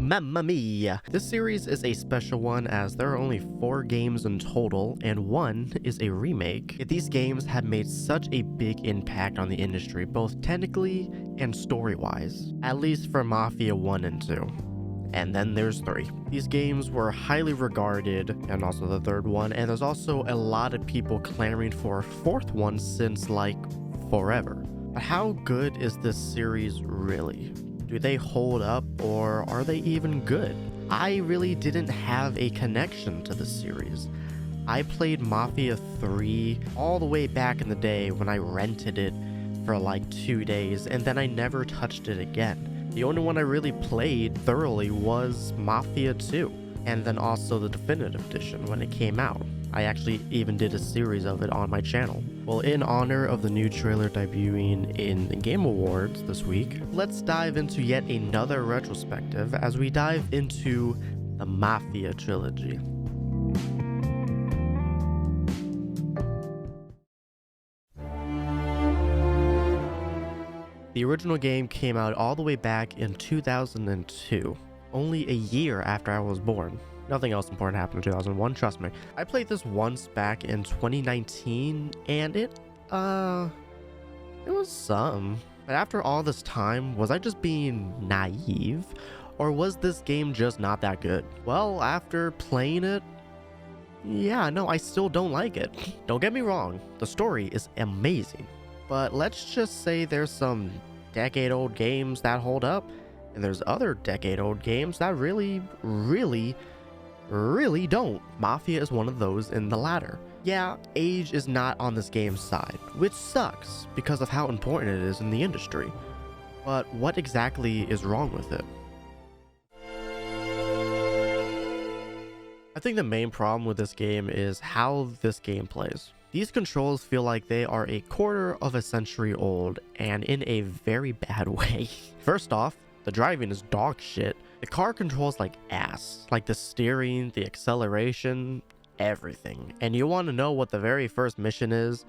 Mamma mia! This series is a special one as there are only 4 games in total and 1 is a remake. Yet these games have made such a big impact on the industry, both technically and story-wise, at least for Mafia 1 and 2. And then there's 3. These games were highly regarded, and also the 3rd one, and there's also a lot of people clamoring for a 4th one since like forever. But how good is this series really? Do they hold up, or are they even good? I really didn't have a connection to the series. I played Mafia 3 all the way back in the day when I rented it for like 2 days, and then I never touched it again. The only one I really played thoroughly was Mafia 2, and then also the Definitive Edition when it came out. I actually even did a series of it on my channel. Well, in honor of the new trailer debuting in the Game Awards this week, let's dive into yet another retrospective as we dive into the Mafia trilogy. The original game came out all the way back in 2002, only a year after I was born. Nothing else important happened in 2001, trust me. I played this once back in 2019, and it was some. But after all this time, was I just being naive? Or was this game just not that good? Well, after playing it, yeah, no, I still don't like it. Don't get me wrong, the story is amazing. But let's just say there's some decade-old games that hold up, and there's other decade-old games that really don't. Mafia is one of those in the latter. Yeah, age is not on this game's side, which sucks because of how important it is in the industry. But what exactly is wrong with it? I think the main problem with this game is how this game plays. These controls feel like they are a quarter of a century old, and in a very bad way. First off, the driving is dog shit. The car controls like ass, like the steering, the acceleration, everything. And you want to know what the very first mission is?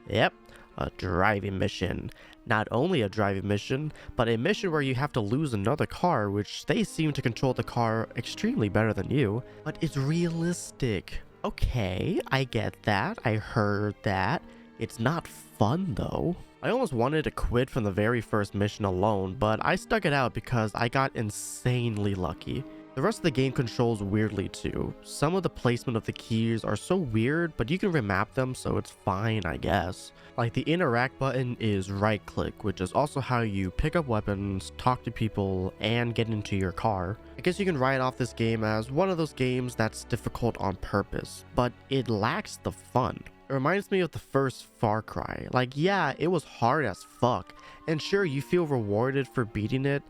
Yep, a driving mission. Not only a driving mission, but a mission where you have to lose another car, which they seem to control the car extremely better than you, but it's realistic. Okay, I get that, I heard that. It's not fun though. I almost wanted to quit from the very first mission alone, but I stuck it out because I got insanely lucky. The rest of the game controls weirdly too. Some of the placement of the keys are so weird, but you can remap them, so it's fine, I guess. Like the interact button is right click, which is also how you pick up weapons, talk to people, and get into your car. I guess you can write off this game as one of those games that's difficult on purpose, but it lacks the fun. It reminds me of the first Far Cry. Like, yeah, it was hard as fuck, and sure, you feel rewarded for beating it,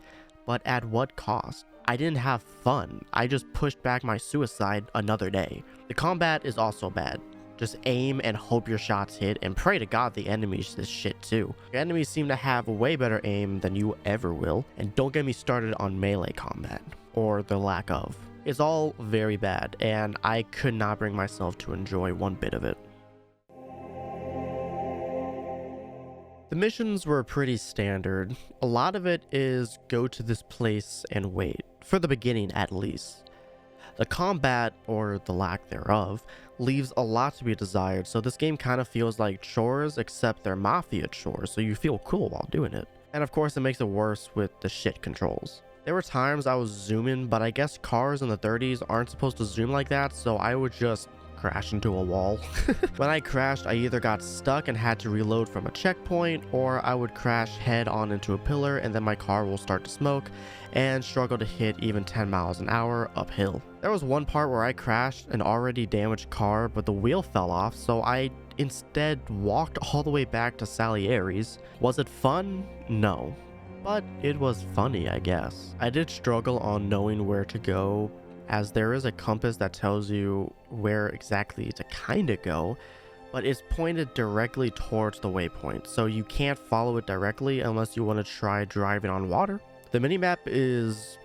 but at what cost? I didn't have fun, I just pushed back my suicide another day. The combat is also bad. Just aim and hope your shots hit, and pray to God the enemies this shit too. Your enemies seem to have way better aim than you ever will, and don't get me started on melee combat, or the lack of. It's all very bad, and I could not bring myself to enjoy one bit of it. The missions were pretty standard. A lot of it is go to this place and wait, for the beginning at least. The combat, or the lack thereof, leaves a lot to be desired, so this game kind of feels like chores, except they're Mafia chores, so you feel cool while doing it. And of course it makes it worse with the shit controls. There were times I was zooming, but I guess cars in the 30s aren't supposed to zoom like that, so I would just crash into a wall. When I crashed, I either got stuck and had to reload from a checkpoint, or I would crash head on into a pillar and then my car will start to smoke and struggle to hit even 10 miles an hour uphill. There was one part where I crashed an already damaged car, but the wheel fell off, so I instead walked all the way back to Salieri's. Was it fun? No. But it was funny, I guess. I did struggle on knowing where to go, as there is a compass that tells you where exactly to kinda go, but it's pointed directly towards the waypoint, so you can't follow it directly unless you want to try driving on water. The minimap is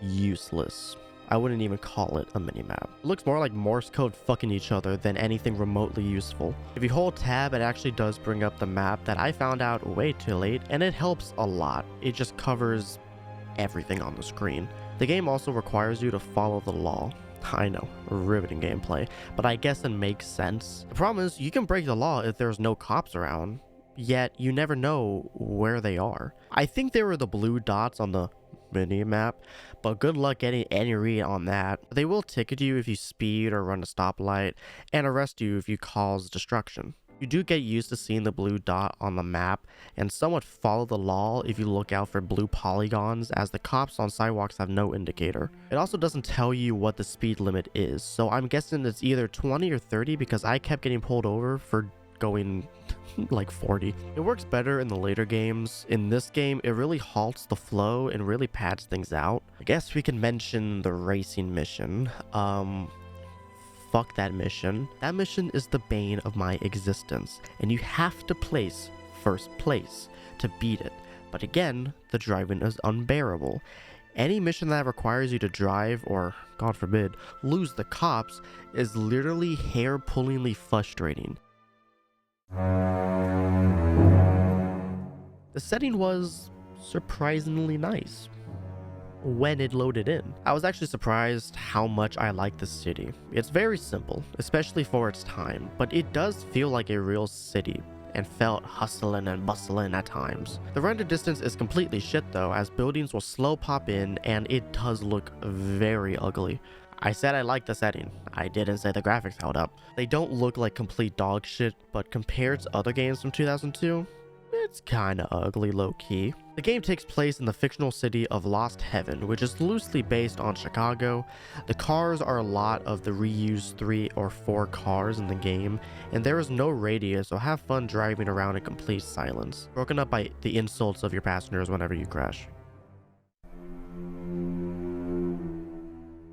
useless. I wouldn't even call it a minimap. It looks more like Morse code fucking each other than anything remotely useful. If you hold tab, it actually does bring up the map that I found out way too late, and it helps a lot. It just covers everything on the screen. The game also requires you to follow the law. I know, riveting gameplay, but I guess it makes sense. The problem is, you can break the law if there's no cops around, yet you never know where they are. I think they were the blue dots on the mini-map, but good luck getting any read on that. They will ticket you if you speed or run a stoplight, and arrest you if you cause destruction. You do get used to seeing the blue dot on the map and somewhat follow the law if you look out for blue polygons, as the cops on sidewalks have no indicator. It also doesn't tell you what the speed limit is, so I'm guessing it's either 20 or 30 because I kept getting pulled over for going like 40. It works better in the later games. In this game, it really halts the flow and really pads things out. I guess we can mention the racing mission. Fuck that mission. That mission is the bane of my existence, and you have to place first place to beat it. But again, the driving is unbearable. Any mission that requires you to drive or, God forbid, lose the cops is literally hair-pullingly frustrating. The setting was surprisingly nice when it loaded in. I was actually surprised how much I like the city. It's very simple, especially for its time, but it does feel like a real city and felt hustling and bustling at times. The render distance is completely shit though, as buildings will slow pop in and it does look very ugly. I said I liked the setting. I didn't say the graphics held up. They don't look like complete dog shit, but compared to other games from 2002, it's kinda ugly low-key. The game takes place in the fictional city of Lost Heaven, which is loosely based on Chicago. The cars are a lot of the reused 3 or 4 cars in the game, and there is no radio, so have fun driving around in complete silence, broken up by the insults of your passengers whenever you crash.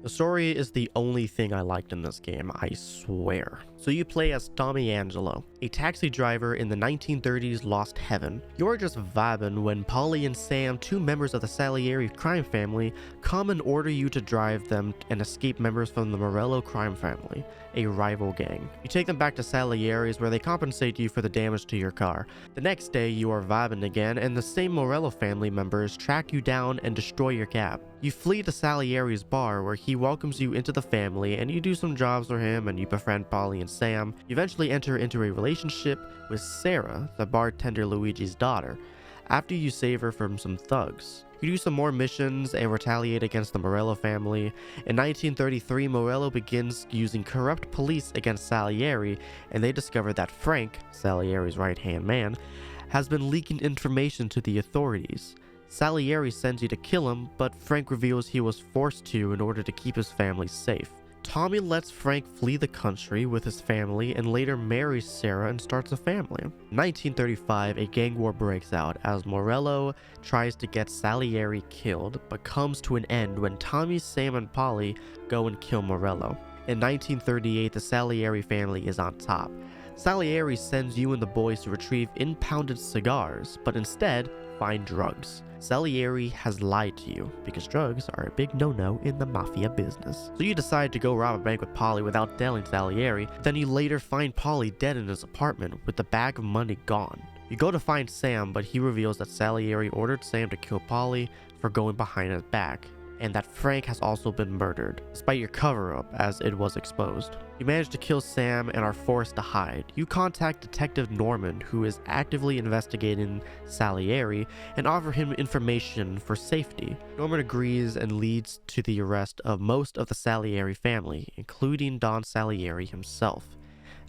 The story is the only thing I liked in this game, I swear. So you play as Tommy Angelo, a taxi driver in the 1930s Lost Heaven. You're just vibing when Polly and Sam, 2 members of the Salieri crime family, come and order you to drive them and escape members from the Morello crime family, a rival gang. You take them back to Salieri's where they compensate you for the damage to your car. The next day you are vibing again and the same Morello family members track you down and destroy your cab. You flee to Salieri's bar where he welcomes you into the family and you do some jobs for him and you befriend Polly and Sam. You eventually enter into a relationship with Sarah, the bartender Luigi's daughter, after you save her from some thugs. You do some more missions and retaliate against the Morello family. In 1933, Morello begins using corrupt police against Salieri, and they discover that Frank, Salieri's right-hand man, has been leaking information to the authorities. Salieri sends you to kill him, but Frank reveals he was forced to in order to keep his family safe. Tommy lets Frank flee the country with his family and later marries Sarah and starts a family. In 1935, a gang war breaks out as Morello tries to get Salieri killed, but comes to an end when Tommy, Sam, and Polly go and kill Morello. In 1938, the Salieri family is on top. Salieri sends you and the boys to retrieve impounded cigars, but instead find drugs. Salieri has lied to you because drugs are a big no-no in the Mafia business. So you decide to go rob a bank with Polly without telling Salieri, then you later find Polly dead in his apartment with the bag of money gone. You go to find Sam, but he reveals that Salieri ordered Sam to kill Polly for going behind his back, and that Frank has also been murdered, despite your cover-up as it was exposed. You manage to kill Sam and are forced to hide. You contact Detective Norman, who is actively investigating Salieri, and offer him information for safety. Norman agrees and leads to the arrest of most of the Salieri family, including Don Salieri himself.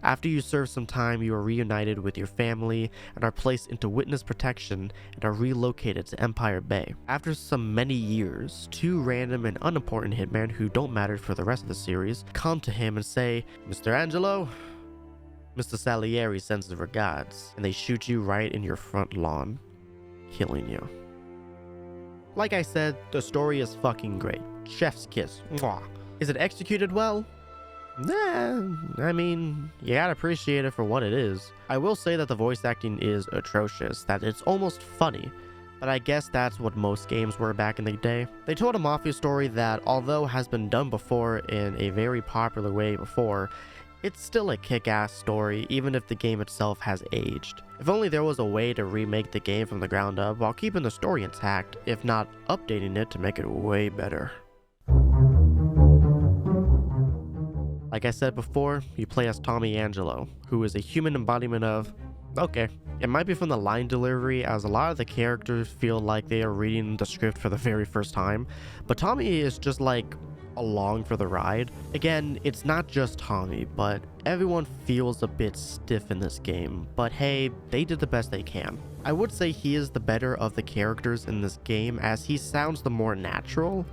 After you serve some time, you are reunited with your family and are placed into witness protection and are relocated to Empire Bay. After some many years, 2 random and unimportant hitmen who don't matter for the rest of the series come to him and say, "Mr. Angelo, Mr. Salieri sends his regards," and they shoot you right in your front lawn, killing you. Like I said, the story is fucking great. Chef's kiss. Mwah. Is it executed well? Nah, I mean, you gotta appreciate it for what it is. I will say that the voice acting is atrocious, that it's almost funny, but I guess that's what most games were back in the day. They told a Mafia story that, although has been done before in a very popular way before, it's still a kick-ass story even if the game itself has aged. If only there was a way to remake the game from the ground up while keeping the story intact, if not updating it to make it way better. Like I said before, you play as Tommy Angelo, who is a human embodiment of, okay, it might be from the line delivery, as a lot of the characters feel like they are reading the script for the very first time, but Tommy is just like along for the ride. Again, it's not just Tommy, but everyone feels a bit stiff in this game, but hey, they did the best they can. I would say he is the better of the characters in this game, as he sounds the more natural.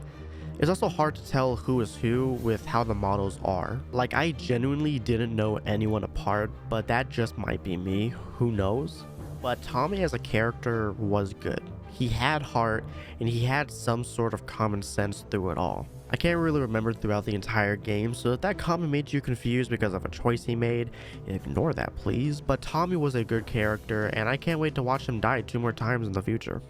It's also hard to tell who is who with how the models are. Like, I genuinely didn't know anyone apart, but that just might be me, who knows? But Tommy as a character was good. He had heart, and he had some sort of common sense through it all. I can't really remember throughout the entire game, so if that comment made you confused because of a choice he made, ignore that please, but Tommy was a good character, and I can't wait to watch him die 2 more times in the future.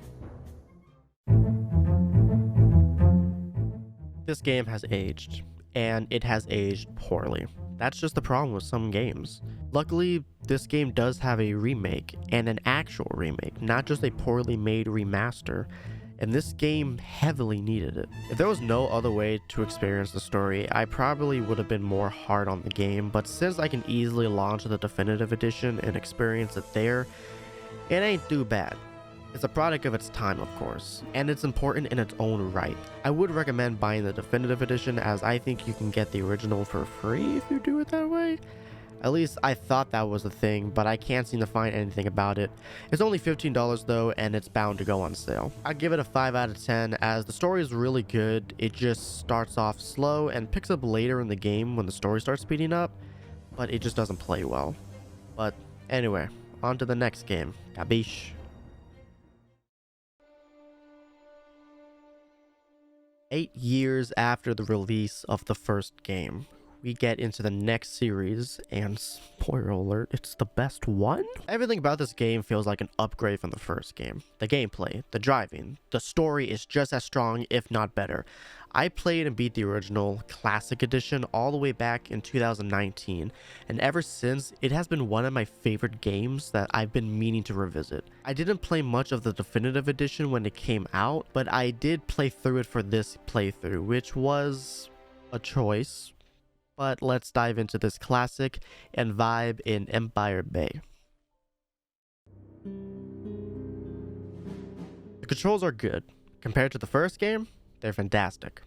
This game has aged, and it has aged poorly. That's just the problem with some games. Luckily, this game does have a remake, and an actual remake, not just a poorly made remaster, and this game heavily needed it. If there was no other way to experience the story, I probably would have been more hard on the game, but since I can easily launch the definitive edition and experience it there, it ain't too bad. It's a product of its time, of course, and it's important in its own right. I would recommend buying the definitive edition, as I think you can get the original for free if you do it that way. At least I thought that was a thing, but I can't seem to find anything about it. It's only $15 though, and it's bound to go on sale. I'd give it a 5 out of 10, as the story is really good. It just starts off slow and picks up later in the game when the story starts speeding up, but it just doesn't play well. But anyway, on to the next game. Kabish. Eight years after the release of the first game, we get into the next series, and spoiler alert, it's the best one? Everything about this game feels like an upgrade from the first game. The gameplay, the driving, the story is just as strong, if not better. I played and beat the original Classic Edition all the way back in 2019, and ever since, it has been one of my favorite games that I've been meaning to revisit. I didn't play much of the Definitive Edition when it came out, but I did play through it for this playthrough, which was a choice. But let's dive into this classic and vibe in Empire Bay. The controls are good. Compared to the first game, they're fantastic.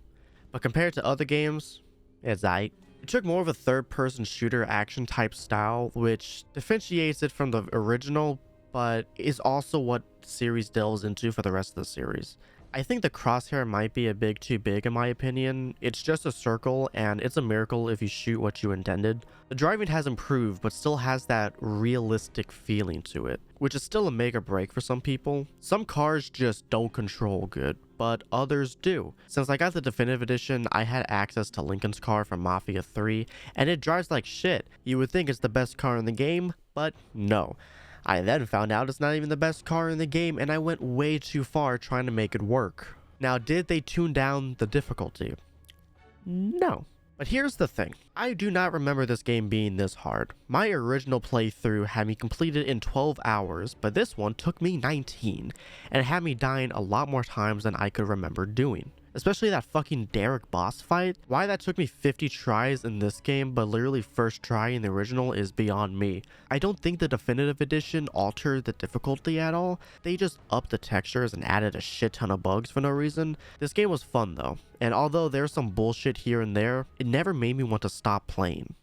But compared to other games, it's aight. It took more of a third-person shooter action type style, which differentiates it from the original, but is also what the series delves into for the rest of the series. I think the crosshair might be a bit too big in my opinion. It's just a circle, and it's a miracle if you shoot what you intended. The driving has improved, but still has that realistic feeling to it, which is still a make or break for some people. Some cars just don't control good, but others do. Since I got the definitive edition, I had access to Lincoln's car from Mafia 3, and it drives like shit. You would think it's the best car in the game, but no. I then found out it's not even the best car in the game, and I went way too far trying to make it work. Now, did they tune down the difficulty? No. But here's the thing. I do not remember this game being this hard. My original playthrough had me completed in 12 hours, but this one took me 19, and it had me dying a lot more times than I could remember doing. Especially that fucking Derek boss fight. Why that took me 50 tries in this game, but literally first try in the original, is beyond me. I don't think the definitive edition altered the difficulty at all. They just upped the textures and added a shit ton of bugs for no reason. This game was fun though, and although there's some bullshit here and there, it never made me want to stop playing.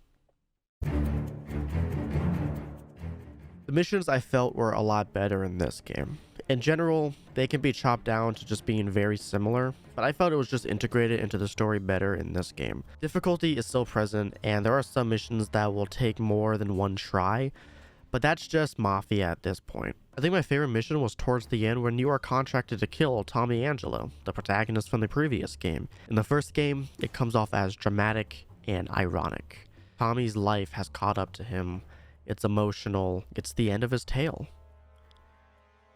The missions I felt were a lot better in this game. In general, they can be chopped down to just being very similar, but I felt it was just integrated into the story better in this game. Difficulty is still present, and there are some missions that will take more than one try, but that's just Mafia at this point. I think my favorite mission was towards the end when you are contracted to kill Tommy Angelo, the protagonist from the previous game. In the first game, it comes off as dramatic and ironic. Tommy's life has caught up to him. It's emotional. It's the end of his tale.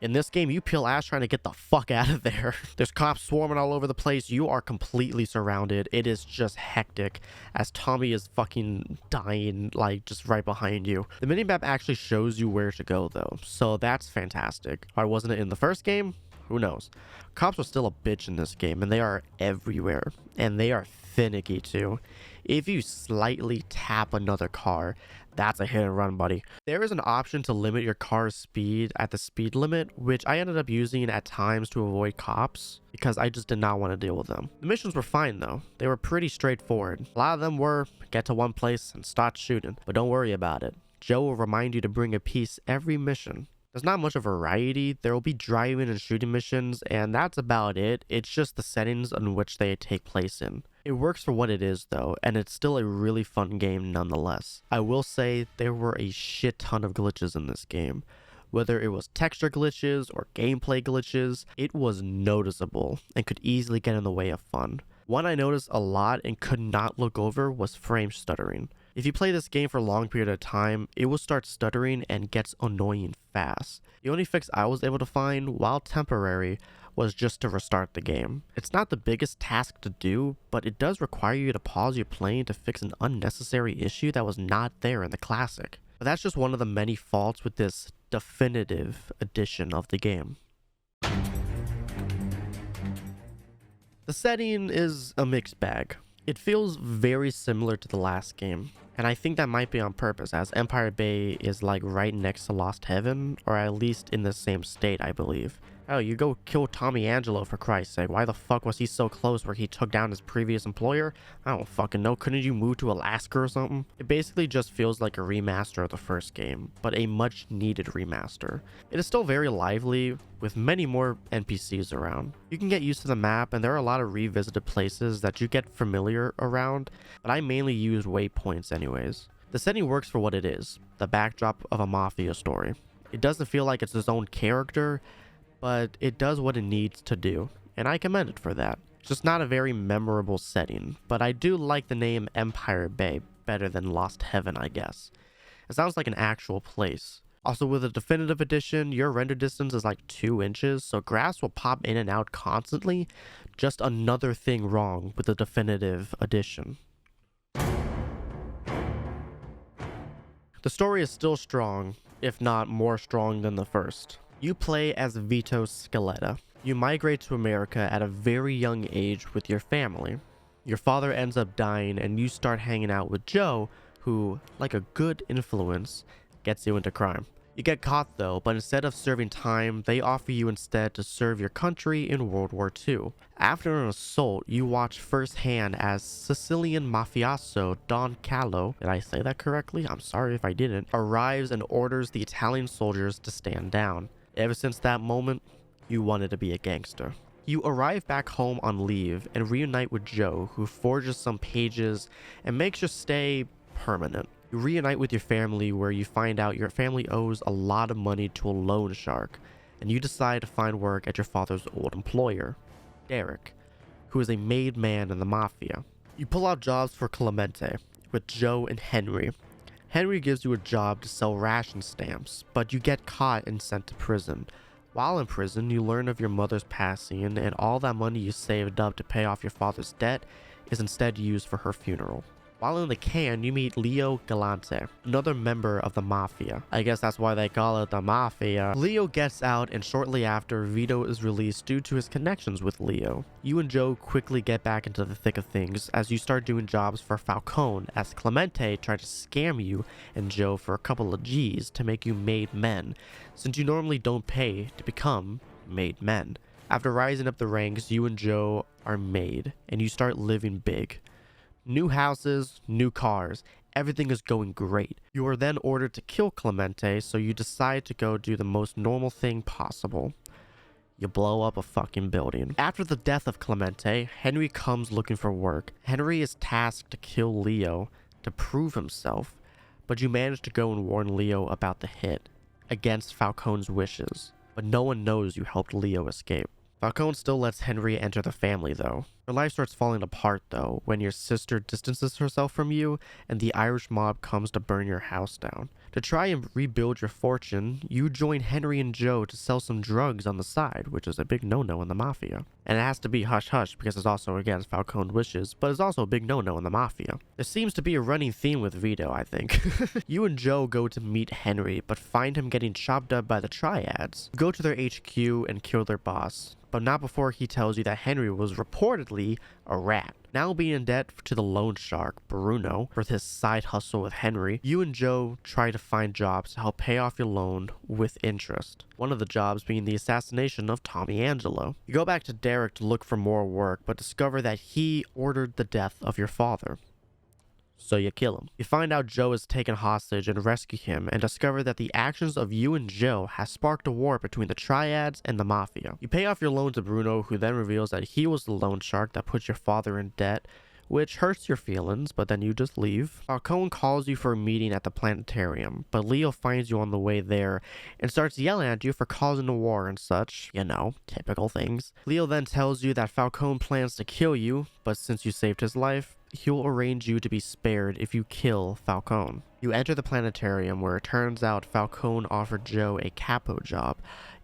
In this game, you peel ass trying to get the fuck out of there. There's cops swarming all over the place. You are completely surrounded. It is just hectic as Tommy is fucking dying, like, just right behind you. The minimap actually shows you where to go, though, so that's fantastic. Or wasn't it in the first game? Who knows? Cops are still a bitch in this game, and they are everywhere. And they are finicky, too. If you slightly tap another car, that's a hit and run, buddy. There is an option to limit your car's speed at the speed limit, which I ended up using at times to avoid cops because I just did not want to deal with them. The missions were fine though. They were pretty straightforward. A lot of them were get to one place and start shooting, but don't worry about it. Joe will remind you to bring a piece every mission. There's not much of a variety. There will be driving and shooting missions, and that's about it. It's just the settings in which they take place in. It works for what it is though, and it's still a really fun game nonetheless. I will say there were a shit ton of glitches in this game. Whether it was texture glitches or gameplay glitches, it was noticeable and could easily get in the way of fun. One I noticed a lot and could not look over was frame stuttering. If you play this game for a long period of time, it will start stuttering and gets annoying fast. The only fix I was able to find, while temporary, was just to restart the game. It's not the biggest task to do, but it does require you to pause your playing to fix an unnecessary issue that was not there in the classic. But that's just one of the many faults with this definitive edition of the game. The setting is a mixed bag. It feels very similar to the last game, and I think that might be on purpose, as Empire Bay is like right next to Lost Heaven, or at least in the same state, I believe. Oh, you go kill Tommy Angelo, for Christ's sake. Why the fuck was he so close where he took down his previous employer? I don't fucking know. Couldn't you move to Alaska or something? It basically just feels like a remaster of the first game, but a much needed remaster. It is still very lively, with many more NPCs around. You can get used to the map, and there are a lot of revisited places that you get familiar around, but I mainly use waypoints anyways. The setting works for what it is, the backdrop of a Mafia story. It doesn't feel like it's its own character, but it does what it needs to do, and I commend it for that. It's just not a very memorable setting, but I do like the name Empire Bay better than Lost Heaven, I guess. It sounds like an actual place. Also, with the definitive edition, your render distance is like 2 inches, so grass will pop in and out constantly. Just another thing wrong with the definitive edition. The story is still strong, if not more strong than the first. You play as Vito Scaletta. You migrate to America at a very young age with your family. Your father ends up dying and you start hanging out with Joe, who, like a good influence, gets you into crime. You get caught though, but instead of serving time, they offer you instead to serve your country in World War II. After an assault, you watch firsthand as Sicilian mafioso Don Callo, did I say that correctly? I'm sorry if I didn't, arrives and orders the Italian soldiers to stand down. Ever since that moment, you wanted to be a gangster. You arrive back home on leave and reunite with Joe, who forges some pages and makes your stay permanent. You reunite with your family, where you find out your family owes a lot of money to a loan shark, and you decide to find work at your father's old employer, Derek, who is a made man in the Mafia. You pull out jobs for Clemente with Joe and Henry. Henry gives you a job to sell ration stamps, but you get caught and sent to prison. While in prison, you learn of your mother's passing, and all that money you saved up to pay off your father's debt is instead used for her funeral. While in the can, you meet Leo Galante, another member of the Mafia. I guess that's why they call it the Mafia. Leo gets out, and shortly after, Vito is released due to his connections with Leo. You and Joe quickly get back into the thick of things as you start doing jobs for Falcone, as Clemente tried to scam you and Joe for a couple of G's to make you made men, since you normally don't pay to become made men. After rising up the ranks, you and Joe are made, and you start living big. New houses, new cars, everything is going great. You are then ordered to kill Clemente, so you decide to go do the most normal thing possible. You blow up a fucking building. After the death of Clemente, Henry comes looking for work. Henry is tasked to kill Leo to prove himself, but you manage to go and warn Leo about the hit, against Falcone's wishes. But no one knows you helped Leo escape. Falcone still lets Henry enter the family though. Your life starts falling apart though when your sister distances herself from you and the Irish mob comes to burn your house down. To try and rebuild your fortune, you join Henry and Joe to sell some drugs on the side, which is a big no-no in the Mafia. And it has to be hush-hush because it's also against Falcone's wishes, but it's also a big no-no in the Mafia. There seems to be a running theme with Vito, I think. You and Joe go to meet Henry, but find him getting chopped up by the Triads. You go to their HQ and kill their boss, but not before he tells you that Henry was reportedly basically a rat. Now being in debt to the loan shark, Bruno, for his side hustle with Henry, you and Joe try to find jobs to help pay off your loan with interest. One of the jobs being the assassination of Tommy Angelo. You go back to Derek to look for more work, but discover that he ordered the death of your father. So you kill him. You find out Joe is taken hostage and rescue him, and discover that the actions of you and Joe has sparked a war between the Triads and the Mafia. You pay off your loan to Bruno, who then reveals that he was the loan shark that put your father in debt, which hurts your feelings, but then you just leave. Falcone calls you for a meeting at the planetarium, but Leo finds you on the way there and starts yelling at you for causing a war and such. You know, typical things. Leo then tells you that Falcone plans to kill you, but since you saved his life, he'll arrange you to be spared if you kill Falcone. You enter the planetarium, where it turns out Falcone offered Joe a capo job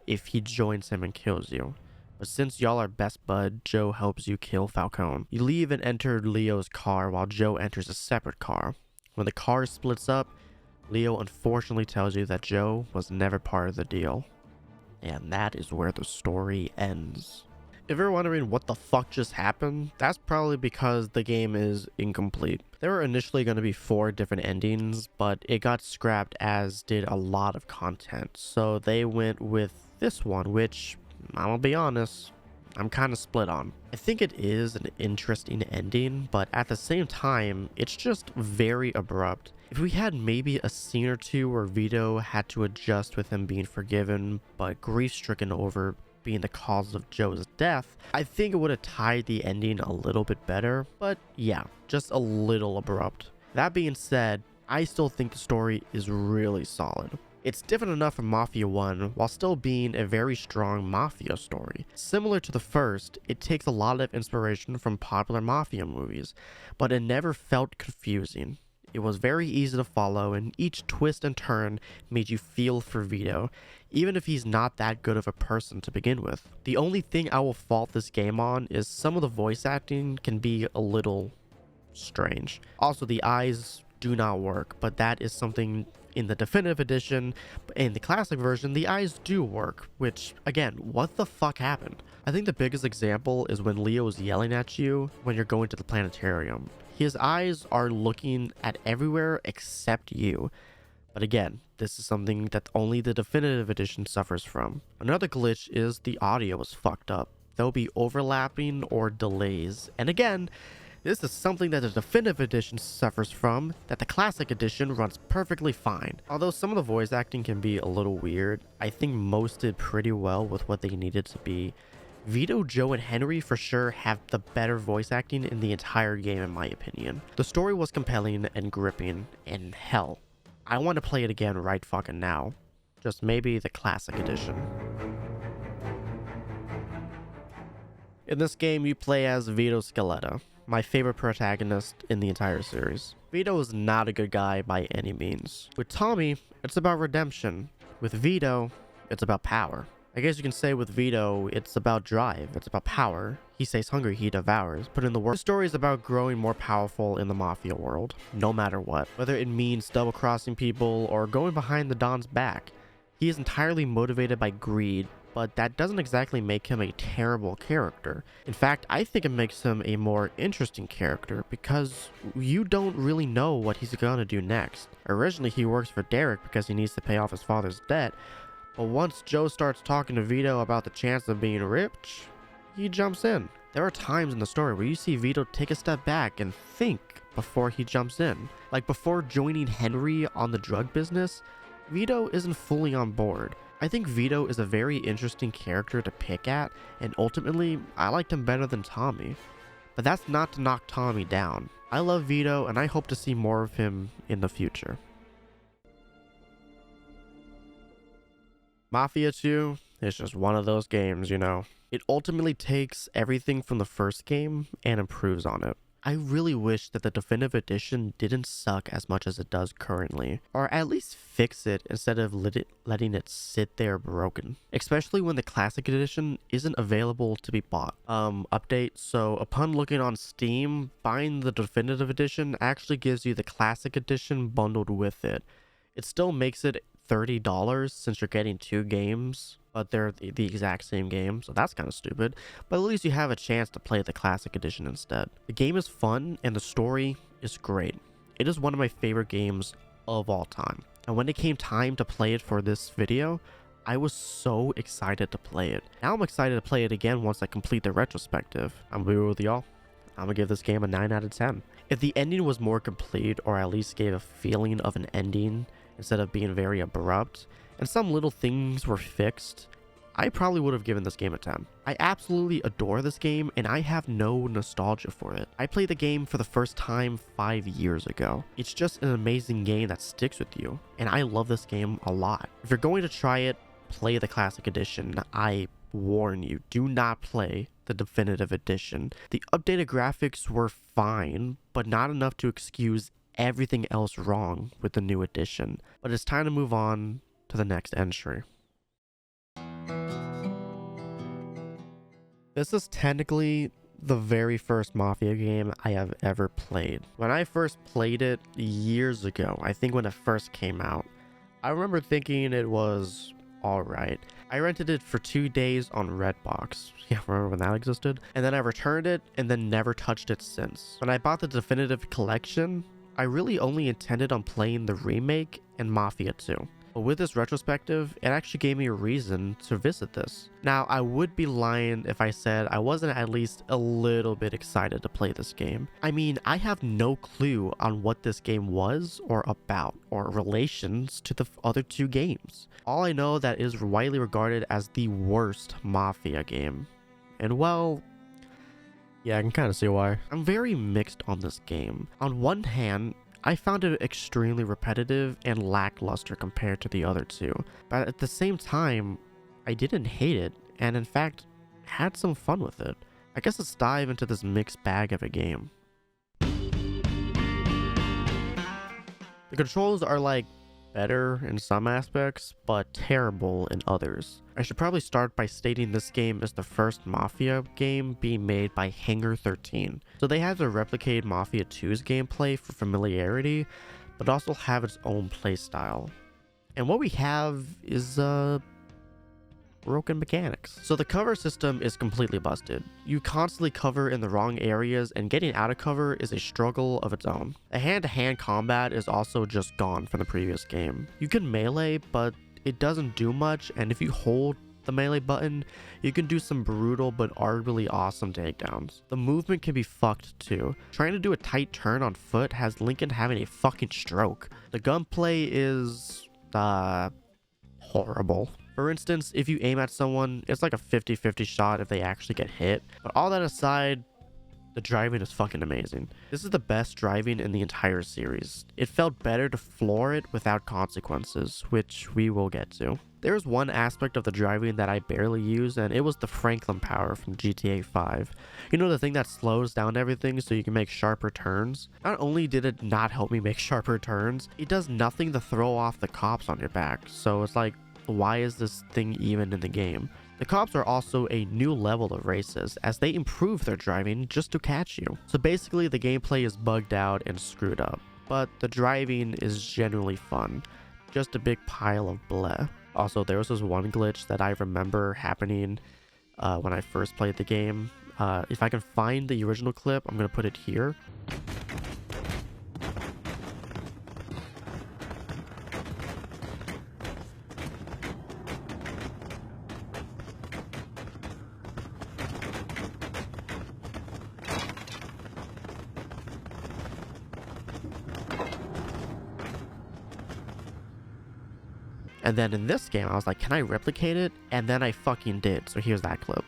if he joins him and kills you. But since y'all are best bud, Joe helps you kill Falcone. You leave and enter Leo's car while Joe enters a separate car. When the car splits up, Leo unfortunately tells you that Joe was never part of the deal. And that is where the story ends. If you're wondering what the fuck just happened, that's probably because the game is incomplete. There were initially going to be 4 different endings, but it got scrapped as did a lot of content. So they went with this one, which, I'm gonna be honest, I'm kind of split on. I think it is an interesting ending, but at the same time, it's just very abrupt. If we had maybe a scene or two where Vito had to adjust with him being forgiven, but grief-stricken over being the cause of Joe's death, I think it would have tied the ending a little bit better, but yeah, just a little abrupt. That being said, I still think the story is really solid. It's different enough from Mafia 1 while still being a very strong Mafia story. Similar to the first, it takes a lot of inspiration from popular Mafia movies, but it never felt confusing. It was very easy to follow, and each twist and turn made you feel for Vito, even if he's not that good of a person to begin with. The only thing I will fault this game on is some of the voice acting can be a little strange. Also, the eyes do not work, but that is something in the definitive edition. In the classic version, the eyes do work, which, again, what the fuck happened? I think the biggest example is when Leo is yelling at you when you're going to the planetarium. His eyes are looking at everywhere except you. But again, this is something that only the definitive edition suffers from. Another glitch is the audio is fucked up. There'll be overlapping or delays. And again, this is something that the definitive edition suffers from, that the classic edition runs perfectly fine. Although some of the voice acting can be a little weird, I think most did pretty well with what they needed to be. Vito, Joe, and Henry for sure have the better voice acting in the entire game in my opinion. The story was compelling and gripping, and hell, I want to play it again right fucking now. Just maybe the classic edition. In this game, you play as Vito Scaletta, my favorite protagonist in the entire series. Vito is not a good guy by any means. With Tommy, it's about redemption. With Vito, it's about power. I guess you can say with Vito, it's about drive, it's about power. He stays hungry, he devours. Put in the work. The story is about growing more powerful in the Mafia world, no matter what. Whether it means double-crossing people or going behind the Don's back. He is entirely motivated by greed, but that doesn't exactly make him a terrible character. In fact, I think it makes him a more interesting character because you don't really know what he's gonna do next. Originally, he works for Derek because he needs to pay off his father's debt, but once Joe starts talking to Vito about the chance of being rich, he jumps in. There are times in the story where you see Vito take a step back and think before he jumps in. Like before joining Henry on the drug business, Vito isn't fully on board. I think Vito is a very interesting character to pick at, and ultimately, I liked him better than Tommy. But that's not to knock Tommy down. I love Vito, and I hope to see more of him in the future. Mafia 2 is just one of those games, you know. It ultimately takes everything from the first game and improves on it. I really wish that the definitive edition didn't suck as much as it does currently, or at least fix it instead of letting it sit there broken. Especially when the classic edition isn't available to be bought. Update, so upon looking on Steam, buying the definitive edition actually gives you the classic edition bundled with it. It still makes it $30 since you're getting two games, but they're the exact same game, so that's kind of stupid. But at least you have a chance to play the classic edition instead. The game is fun and the story is great. It is one of my favorite games of all time. And when it came time to play it for this video, I was so excited to play it. Now I'm excited to play it again once I complete the retrospective. I'm gonna be with y'all. I'm gonna give this game a 9 out of 10. If the ending was more complete, or at least gave a feeling of an ending instead of being very abrupt, and some little things were fixed, I probably would have given this game a 10. I absolutely adore this game, and I have no nostalgia for it. I played the game for the first time 5 years ago. It's just an amazing game that sticks with you, and I love this game a lot. If you're going to try it, play the classic edition. I warn you, do not play the definitive edition. The updated graphics were fine, but not enough to excuse everything else wrong with the new edition. But it's time to move on to the next entry. This is technically the very first Mafia game I have ever played. When I first played it years ago, I think when it first came out, I remember thinking it was alright. I rented it for 2 days on Redbox. Yeah, remember when that existed? And then I returned it and then never touched it since. When I bought the definitive collection, I really only intended on playing the remake and Mafia 2. But with this retrospective, it actually gave me a reason to visit this. Now, I would be lying if I said I wasn't at least a little bit excited to play this game. I mean, I have no clue on what this game was or about, or relations to the other two games. All I know that is widely regarded as the worst Mafia game. And well, yeah, I can kind of see why. I'm very mixed on this game. On one hand, I found it extremely repetitive and lackluster compared to the other two, but at the same time, I didn't hate it, and in fact, had some fun with it. I guess let's dive into this mixed bag of a game. The controls are like better in some aspects, but terrible in others. I should probably start by stating this game is the first Mafia game being made by Hangar 13. So they had to replicate Mafia 2's gameplay for familiarity, but also have its own playstyle. And what we have is broken mechanics. So the cover system is completely busted. You constantly cover in the wrong areas, and getting out of cover is a struggle of its own. The hand-to-hand combat is also just gone from the previous game. You can melee, but it doesn't do much, and if you hold the melee button, you can do some brutal but arguably awesome takedowns. The movement can be fucked too. Trying to do a tight turn on foot has Lincoln having a fucking stroke. The gunplay is horrible. For instance, if you aim at someone, it's like a 50-50 shot if they actually get hit. But all that aside, the driving is fucking amazing. This is the best driving in the entire series. It felt better to floor it without consequences, which we will get to. There is one aspect of the driving that I barely use, and it was the Franklin power from GTA 5. You know, the thing that slows down everything so you can make sharper turns? Not only did it not help me make sharper turns, it does nothing to throw off the cops on your back. So it's like, why is this thing even in the game? The cops are also a new level of racist, as they improve their driving just to catch you. So basically the gameplay is bugged out and screwed up, but the driving is genuinely fun. Just a big pile of bleh. Also, there was this one glitch that I remember happening when I first played the game. If I can find the original clip, I'm going to put it here. And then in this game, I was like, can I replicate it? And then I fucking did. So here's that clip.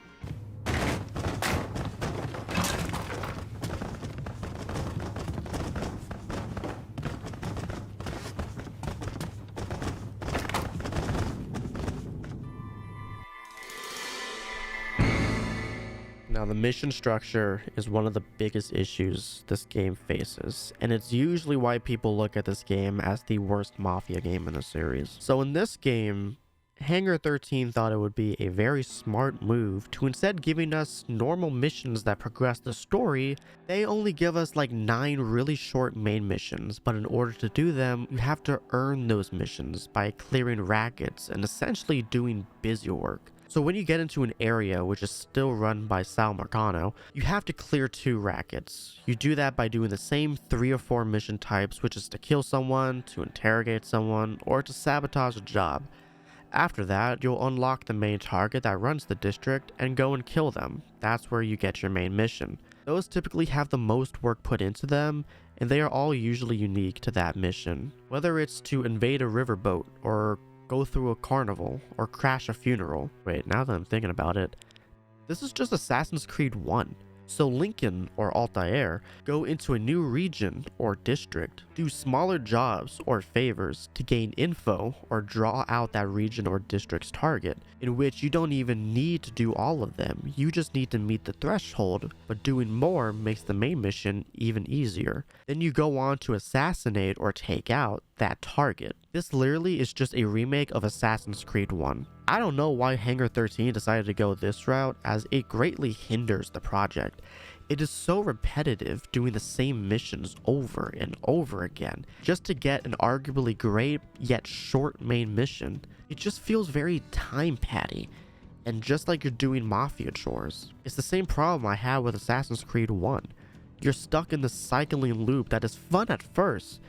Now, the mission structure is one of the biggest issues this game faces, and it's usually why people look at this game as the worst Mafia game in the series. So in this game, Hangar 13 thought it would be a very smart move to, instead giving us normal missions that progress the story, they only give us like 9 really short main missions, but in order to do them, you have to earn those missions by clearing rackets and essentially doing busy work. So when you get into an area which is still run by Sal Marcano, you have to clear 2 rackets. You do that by doing the same 3 or 4 mission types, which is to kill someone, to interrogate someone, or to sabotage a job. After that, you'll unlock the main target that runs the district and go and kill them. That's where you get your main mission. Those typically have the most work put into them, and they are all usually unique to that mission. Whether it's to invade a riverboat, or go through a carnival, or crash a funeral. Wait, now that I'm thinking about it, this is just Assassin's Creed 1. So Lincoln or Altair go into a new region or district, do smaller jobs or favors to gain info or draw out that region or district's target, in which you don't even need to do all of them, you just need to meet the threshold, but doing more makes the main mission even easier. Then you go on to assassinate or take out that target. This literally is just a remake of Assassin's Creed 1. I don't know why Hangar 13 decided to go this route, as it greatly hinders the project. It is so repetitive doing the same missions over and over again, just to get an arguably great yet short main mission. It just feels very time-patty, and just like you're doing Mafia chores. It's the same problem I had with Assassin's Creed 1. You're stuck in this cycling loop that is fun at first,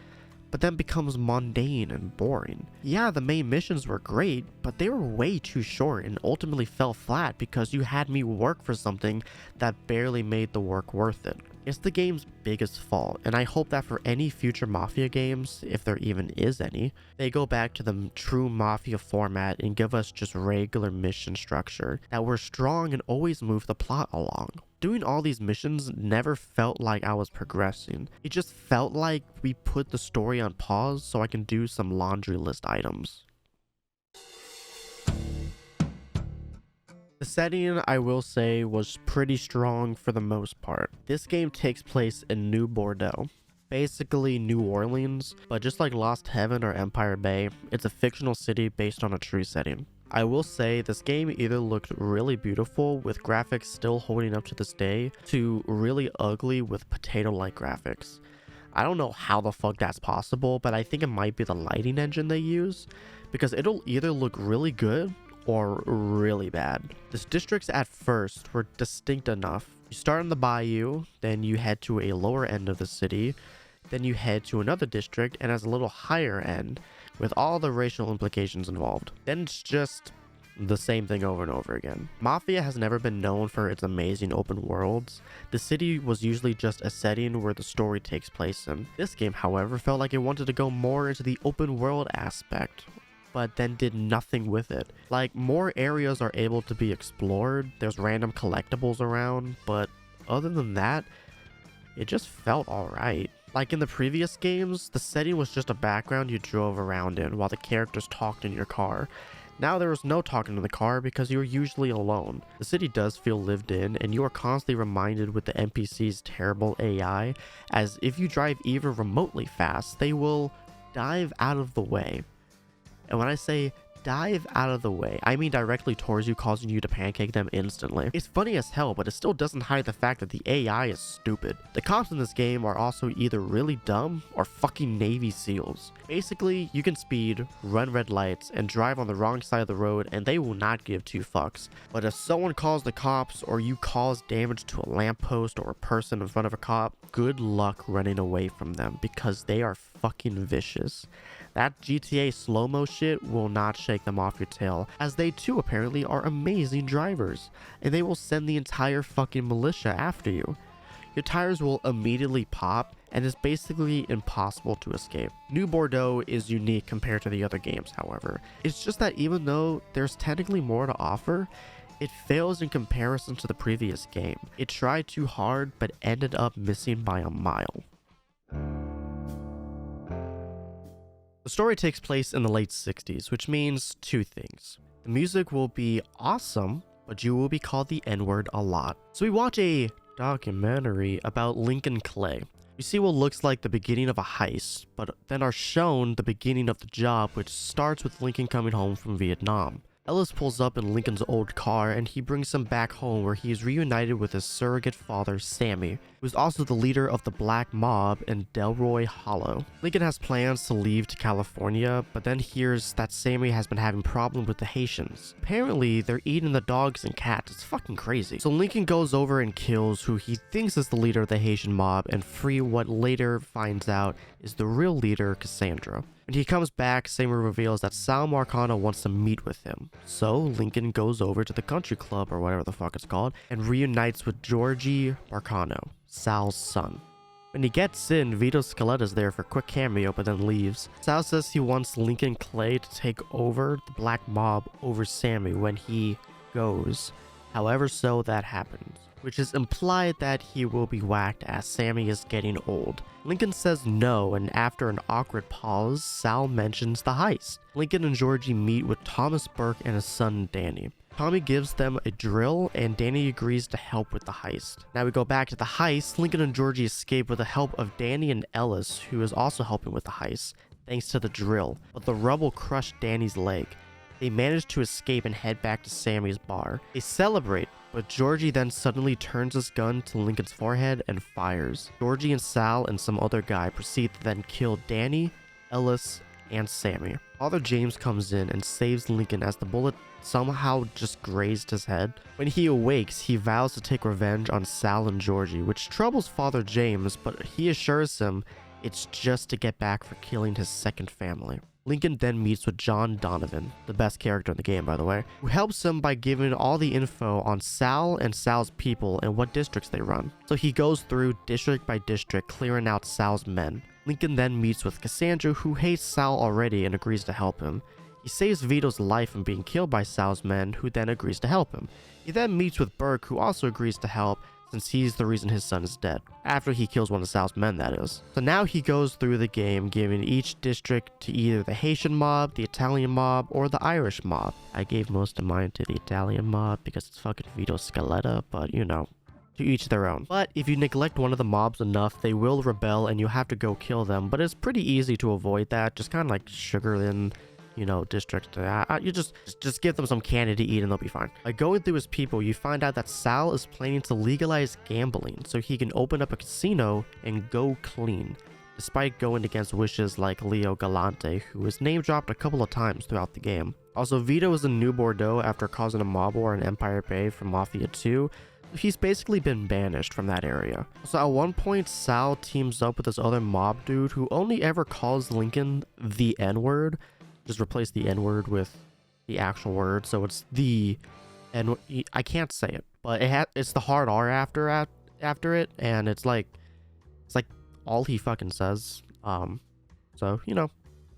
but then becomes mundane and boring. Yeah, the main missions were great, but they were way too short and ultimately fell flat because you had me work for something that barely made the work worth it. It's the game's biggest fault, and I hope that for any future Mafia games, if there even is any, they go back to the true Mafia format and give us just regular mission structure that were strong and always move the plot along. Doing all these missions never felt like I was progressing. It just felt like we put the story on pause so I can do some laundry list items. The setting, I will say, was pretty strong for the most part. This game takes place in New Bordeaux, basically New Orleans, but just like Lost Heaven or Empire Bay, it's a fictional city based on a true setting. I will say this game either looked really beautiful with graphics still holding up to this day, to really ugly with potato-like graphics. I don't know how the fuck that's possible, but I think it might be the lighting engine they use, because it'll either look really good or really bad. The districts at first were distinct enough. You start in the bayou, then you head to a lower end of the city, then you head to another district and has a little higher end with all the racial implications involved. Then it's just the same thing over and over again. Mafia has never been known for its amazing open worlds. The city was usually just a setting where the story takes place in. This game, however, felt like it wanted to go more into the open world aspect, but then did nothing with it. Like, more areas are able to be explored, there's random collectibles around, but other than that, it just felt alright. Like in the previous games, the setting was just a background you drove around in while the characters talked in your car. Now there was no talking in the car because you were usually alone. The city does feel lived in, and you are constantly reminded with the NPC's terrible AI, as if you drive even remotely fast, they will dive out of the way. And when I say dive out of the way, I mean directly towards you, causing you to pancake them instantly. It's funny as hell, but it still doesn't hide the fact that the AI is stupid. The cops in this game are also either really dumb or fucking Navy SEALs. Basically, you can speed, run red lights, and drive on the wrong side of the road and they will not give 2 fucks. But if someone calls the cops or you cause damage to a lamppost or a person in front of a cop, good luck running away from them because they are fucking vicious. That GTA slow-mo shit will not shake them off your tail, as they too apparently are amazing drivers, and they will send the entire fucking militia after you. Your tires will immediately pop, and it's basically impossible to escape. New Bordeaux is unique compared to the other games, however. It's just that even though there's technically more to offer, it fails in comparison to the previous game. It tried too hard, but ended up missing by a mile. The story takes place in the late 60s, which means 2 things. The music will be awesome, but you will be called the N-word a lot. So we watch a documentary about Lincoln Clay, We see what looks like the beginning of a heist, but then are shown the beginning of the job, which starts with Lincoln coming home from Vietnam. Ellis pulls up in Lincoln's old car and he brings him back home where he is reunited with his surrogate father, Sammy, who is also the leader of the Black Mob in Delroy Hollow. Lincoln has plans to leave to California, but then hears that Sammy has been having problems with the Haitians. Apparently, they're eating the dogs and cats. It's fucking crazy. So Lincoln goes over and kills who he thinks is the leader of the Haitian mob and free what later finds out is the real leader, Cassandra. When he comes back, Sammy reveals that Sal Marcano wants to meet with him. So Lincoln goes over to the country club, or whatever the fuck it's called, and reunites with Georgie Marcano, Sal's son. When he gets in, Vito Scaletta's there for a quick cameo, but then leaves. Sal says he wants Lincoln Clay to take over the Black Mob over Sammy when he goes. However, so that happens, which is implied that he will be whacked as Sammy is getting old. Lincoln says no, and after an awkward pause, Sal mentions the heist. Lincoln and Georgie meet with Thomas Burke and his son Danny. Tommy gives them a drill, and Danny agrees to help with the heist. Now we go back to the heist. Lincoln and Georgie escape with the help of Danny and Ellis, who is also helping with the heist, thanks to the drill, but the rubble crushed Danny's leg. They manage to escape and head back to Sammy's bar. They celebrate, but Georgie then suddenly turns his gun to Lincoln's forehead and fires. Georgie and Sal and some other guy proceed to then kill Danny, Ellis, and Sammy. Father James comes in and saves Lincoln as the bullet somehow just grazed his head. When he awakes, he vows to take revenge on Sal and Georgie, which troubles Father James, but he assures him it's just to get back for killing his second family. Lincoln then meets with John Donovan, the best character in the game by the way, who helps him by giving all the info on Sal and Sal's people and what districts they run. So he goes through district by district clearing out Sal's men. Lincoln then meets with Cassandra, who hates Sal already and agrees to help him. He saves Vito's life from being killed by Sal's men, who then agrees to help him. He then meets with Burke, who also agrees to help, since he's the reason his son is dead. After he kills one of Sal's men, that is. So now he goes through the game, giving each district to either the Haitian mob, the Italian mob, or the Irish mob. I gave most of mine to the Italian mob because it's fucking Vito Scaletta, but you know, to each their own. But if you neglect one of the mobs enough, they will rebel and you have to go kill them, but it's pretty easy to avoid that. Just kind of like sugar in, you know, district. You just give them some candy to eat and they'll be fine. By going through his people, you find out that Sal is planning to legalize gambling so he can open up a casino and go clean, despite going against wishes like Leo Galante, who is name dropped a couple of times throughout the game. Also, Vito is in New Bordeaux after causing a mob war in Empire Bay from Mafia 2. He's basically been banished from that area. So at one point, Sal teams up with this other mob dude who only ever calls Lincoln the N-word. Just replace the N-word with the actual word, so it's the N. I can't say it, but it's the hard R after it, and it's like all he fucking says. So you know,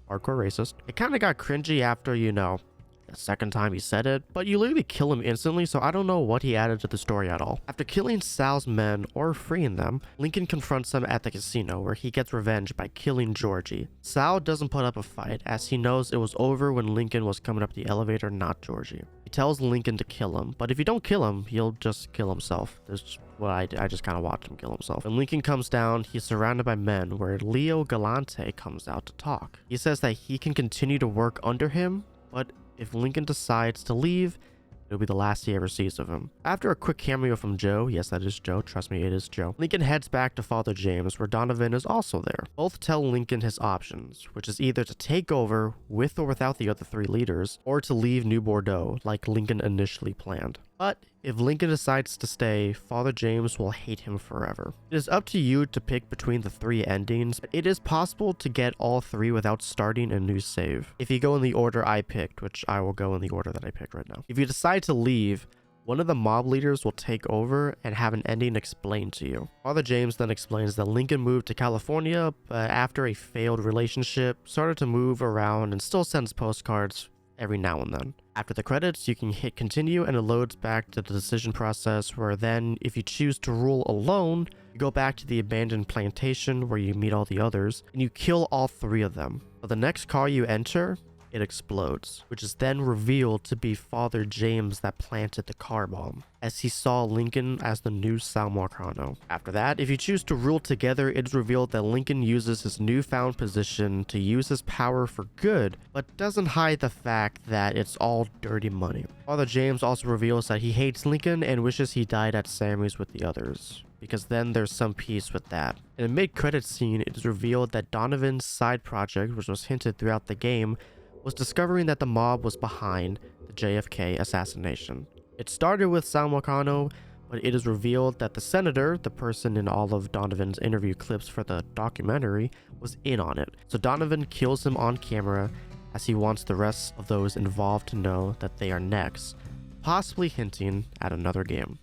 hardcore racist. It kind of got cringy after, you know, the second time he said it, but you literally kill him instantly, so I don't know what he added to the story at all. After killing Sal's men or freeing them, Lincoln confronts them at the casino where he gets revenge by killing Georgie. Sal doesn't put up a fight as he knows it was over when Lincoln was coming up the elevator, not Georgie. He tells Lincoln to kill him, but if you don't kill him, he'll just kill himself. That's what I just kind of watched him kill himself. When Lincoln comes down, he's surrounded by men where Leo Galante comes out to talk. He says that he can continue to work under him, but if Lincoln decides to leave, it'll be the last he ever sees of him. After a quick cameo from Joe, yes, that is Joe, trust me, it is Joe, Lincoln heads back to Father James, where Donovan is also there. Both tell Lincoln his options, which is either to take over with or without the other three leaders, or to leave New Bordeaux, like Lincoln initially planned. But if Lincoln decides to stay, Father James will hate him forever. It is up to you to pick between the three endings, but it is possible to get all three without starting a new save. If you go in the order I picked, which I will go in the order that I picked right now. If you decide to leave, one of the mob leaders will take over and have an ending explained to you. Father James then explains that Lincoln moved to California, but after a failed relationship, started to move around and still sends postcards every now and then. After the credits, you can hit continue and it loads back to the decision process, where then if you choose to rule alone, you go back to the abandoned plantation where you meet all the others and you kill all three of them. But the next car you enter it explodes, which is then revealed to be Father James that planted the car bomb, as he saw Lincoln as the new Sal Marcano. After that, if you choose to rule together, it is revealed that Lincoln uses his newfound position to use his power for good, but doesn't hide the fact that it's all dirty money. Father James also reveals that he hates Lincoln and wishes he died at Sammy's with the others, because then there's some peace with that. In a mid-credit scene, it is revealed that Donovan's side project, which was hinted throughout the game, was discovering that the mob was behind the JFK assassination. It started with Sal Marcano, but it is revealed that the senator, the person in all of Donovan's interview clips for the documentary, was in on it. So Donovan kills him on camera as he wants the rest of those involved to know that they are next, possibly hinting at another game.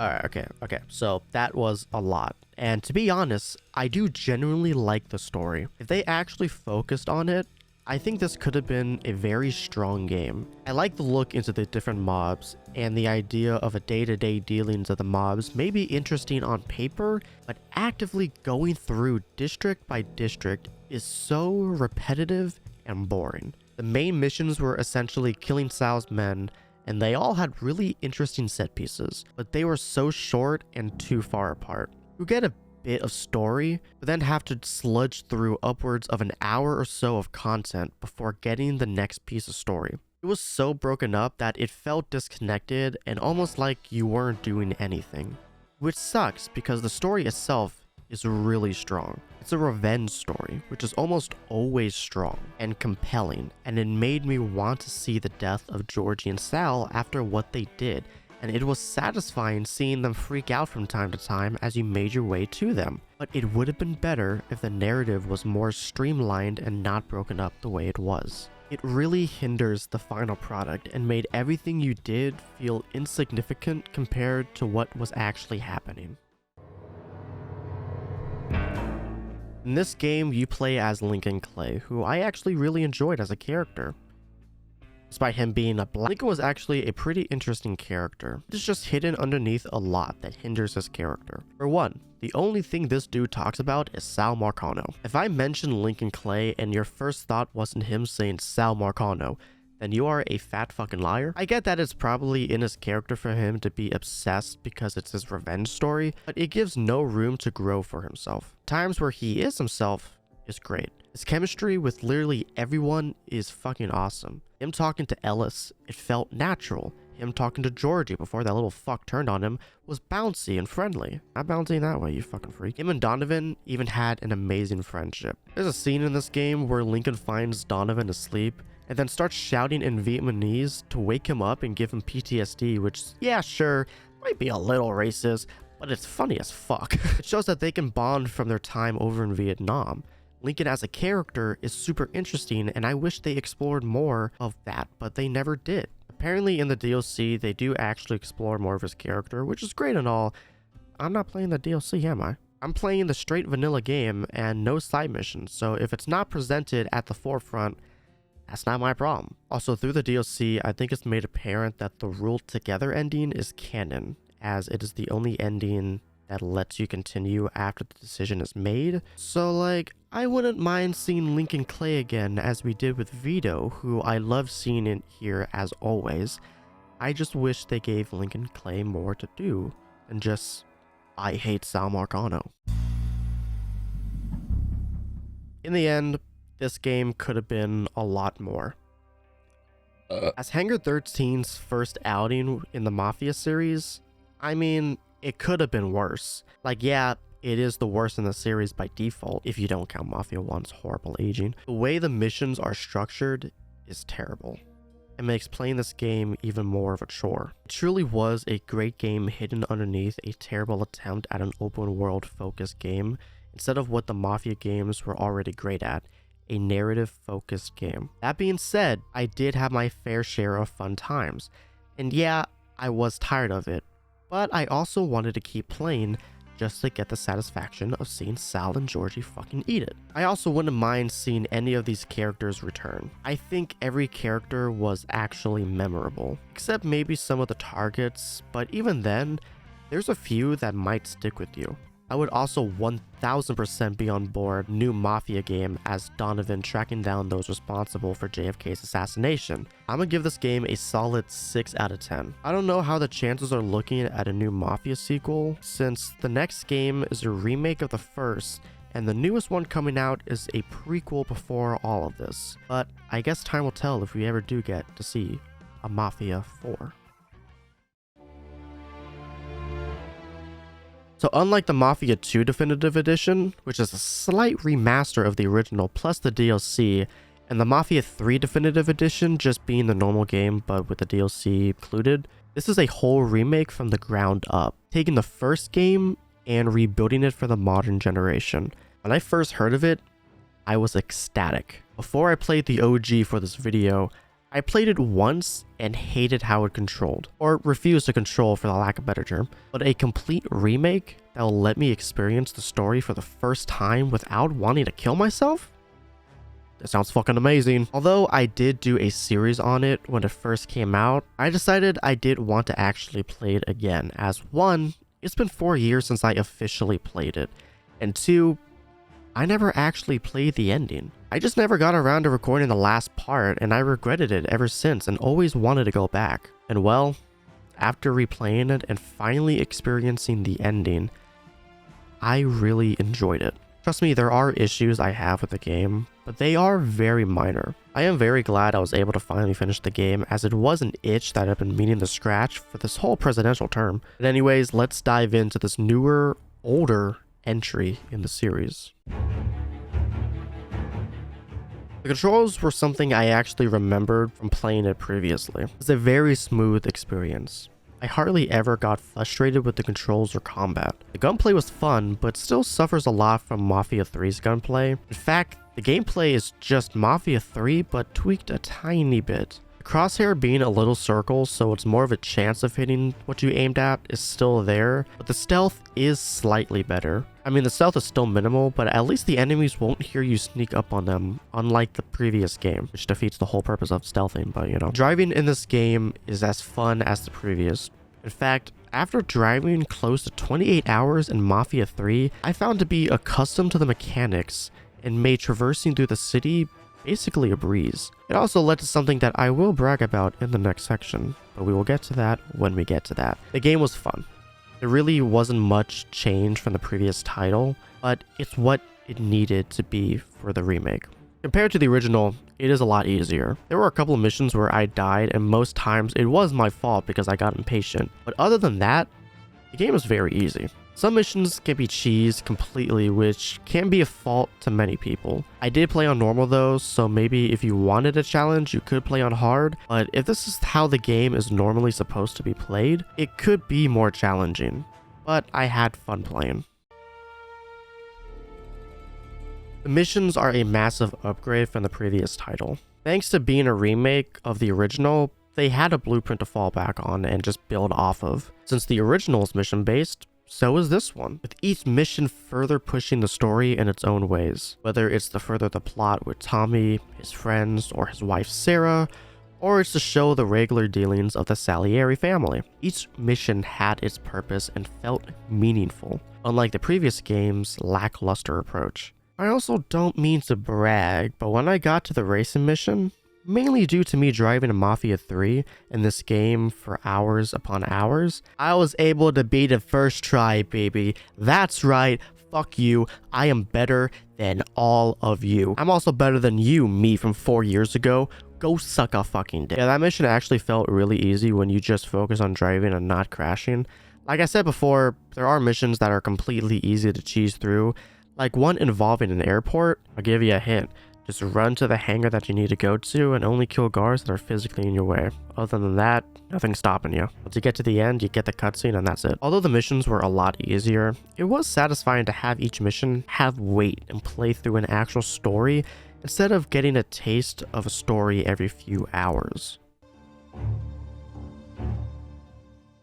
Alright, okay, so that was a lot. And to be honest, I do genuinely like the story. If they actually focused on it, I think this could have been a very strong game. I like the look into the different mobs, and the idea of a day-to-day dealings of the mobs may be interesting on paper, but actively going through district by district is so repetitive and boring. The main missions were essentially killing Sal's men, and they all had really interesting set pieces, but they were so short and too far apart. You get a bit of story, but then have to sludge through upwards of an hour or so of content before getting the next piece of story. It was so broken up that it felt disconnected and almost like you weren't doing anything. Which sucks because the story itself is really strong. It's a revenge story, which is almost always strong and compelling, and it made me want to see the death of Georgie and Sal after what they did, and it was satisfying seeing them freak out from time to time as you made your way to them. But it would have been better if the narrative was more streamlined and not broken up the way it was. It really hinders the final product and made everything you did feel insignificant compared to what was actually happening. In this game, you play as Lincoln Clay, who I actually really enjoyed as a character. Despite him being a black, Lincoln was actually a pretty interesting character. It is just hidden underneath a lot that hinders his character. For one, the only thing this dude talks about is Sal Marcano. If I mention Lincoln Clay and your first thought wasn't him saying Sal Marcano, then you are a fat fucking liar. I get that it's probably in his character for him to be obsessed because it's his revenge story, but it gives no room to grow for himself. Times where he is himself is great. His chemistry with literally everyone is fucking awesome. Him talking to Ellis, it felt natural. Him talking to Georgie before that little fuck turned on him was bouncy and friendly. Not bouncy that way, you fucking freak. Him and Donovan even had an amazing friendship. There's a scene in this game where Lincoln finds Donovan asleep and then starts shouting in Vietnamese to wake him up and give him PTSD, which, yeah, sure, might be a little racist, but it's funny as fuck. It shows that they can bond from their time over in Vietnam. Lincoln as a character is super interesting, and I wish they explored more of that, but they never did. Apparently in the DLC, they do actually explore more of his character, which is great and all. I'm not playing the DLC, am I? I'm playing the straight vanilla game and no side missions, so if it's not presented at the forefront, that's not my problem. Also, through the DLC, I think it's made apparent that the Rule Together ending is canon, as it is the only ending that lets you continue after the decision is made. So like, I wouldn't mind seeing Lincoln Clay again as we did with Vito, who I love seeing in here as always. I just wish they gave Lincoln Clay more to do than just, I hate Sal Marcano. In the end, this game could have been a lot more. As Hangar 13's first outing in the Mafia series, I mean, it could have been worse. Like, yeah, it is the worst in the series by default, if you don't count Mafia 1's horrible aging. The way the missions are structured is terrible. It makes playing this game even more of a chore. It truly was a great game hidden underneath a terrible attempt at an open world focused game, instead of what the Mafia games were already great at, a narrative focused game. That being said, I did have my fair share of fun times, and yeah, I was tired of it, but I also wanted to keep playing just to get the satisfaction of seeing Sal and Georgie fucking eat it. I also wouldn't mind seeing any of these characters return. I think every character was actually memorable, except maybe some of the targets, but even then, there's a few that might stick with you. I would also 1000% be on board new Mafia game as Donovan tracking down those responsible for JFK's assassination. I'm gonna give this game a solid 6 out of 10. I don't know how the chances are looking at a new Mafia sequel, since the next game is a remake of the first, and the newest one coming out is a prequel before all of this. But I guess time will tell if we ever do get to see a Mafia 4. So unlike the Mafia 2 Definitive Edition, which is a slight remaster of the original plus the DLC, and the Mafia 3 Definitive Edition just being the normal game but with the DLC included, this is a whole remake from the ground up, taking the first game and rebuilding it for the modern generation. When I first heard of it, I was ecstatic. Before I played the OG for this video, I played it once and hated how it controlled, or refused to control for the lack of a better term, but a complete remake that will let me experience the story for the first time without wanting to kill myself? That sounds fucking amazing. Although I did do a series on it when it first came out, I decided I did want to actually play it again, as 1, it's been 4 years since I officially played it, and 2, I never actually played the ending. I just never got around to recording the last part, and I regretted it ever since and always wanted to go back. And well, after replaying it and finally experiencing the ending, I really enjoyed it. Trust me, there are issues I have with the game, but they are very minor. I am very glad I was able to finally finish the game, as it was an itch that I've been meaning to scratch for this whole presidential term. But anyways, let's dive into this newer, older entry in the series. The controls were something I actually remembered from playing it previously. It was a very smooth experience. I hardly ever got frustrated with the controls or combat. The gunplay was fun, but still suffers a lot from Mafia 3's gunplay. In fact, the gameplay is just Mafia 3 but tweaked a tiny bit. The crosshair being a little circle, so it's more of a chance of hitting what you aimed at, is still there, but the stealth is slightly better. I mean, the stealth is still minimal, but at least the enemies won't hear you sneak up on them, unlike the previous game, which defeats the whole purpose of stealthing, but you know. Driving in this game is as fun as the previous. In fact, after driving close to 28 hours in Mafia 3, I found to be accustomed to the mechanics and made traversing through the city basically a breeze. It also led to something that I will brag about in the next section, but we will get to that when we get to that. The game was fun. There really wasn't much change from the previous title, but it's what it needed to be for the remake. Compared to the original, it is a lot easier. There were a couple of missions where I died, and most times it was my fault because I got impatient. But other than that, the game is very easy. Some missions can be cheesed completely, which can be a fault to many people. I did play on normal though, so maybe if you wanted a challenge, you could play on hard, but if this is how the game is normally supposed to be played, it could be more challenging. But I had fun playing. The missions are a massive upgrade from the previous title. Thanks to being a remake of the original, they had a blueprint to fall back on and just build off of. Since the original is mission-based, so is this one, with each mission further pushing the story in its own ways. Whether it's to further the plot with Tommy, his friends, or his wife Sarah, or it's to show the regular dealings of the Salieri family. Each mission had its purpose and felt meaningful, unlike the previous game's lackluster approach. I also don't mean to brag, but when I got to the racing mission, mainly due to me driving a Mafia 3 in this game for hours upon hours, I was able to beat it first try, baby. That's right, fuck you, I am better than all of you. I'm also better than you, me from 4 years ago. Go suck a fucking dick. Yeah, that mission actually felt really easy when you just focus on driving and not crashing. Like I said before, there are missions that are completely easy to cheese through, like one involving an airport. I'll give you a hint. Just run to the hangar that you need to go to and only kill guards that are physically in your way. Other than that, nothing's stopping you. Once you get to the end, you get the cutscene and that's it. Although the missions were a lot easier, it was satisfying to have each mission have weight and play through an actual story instead of getting a taste of a story every few hours.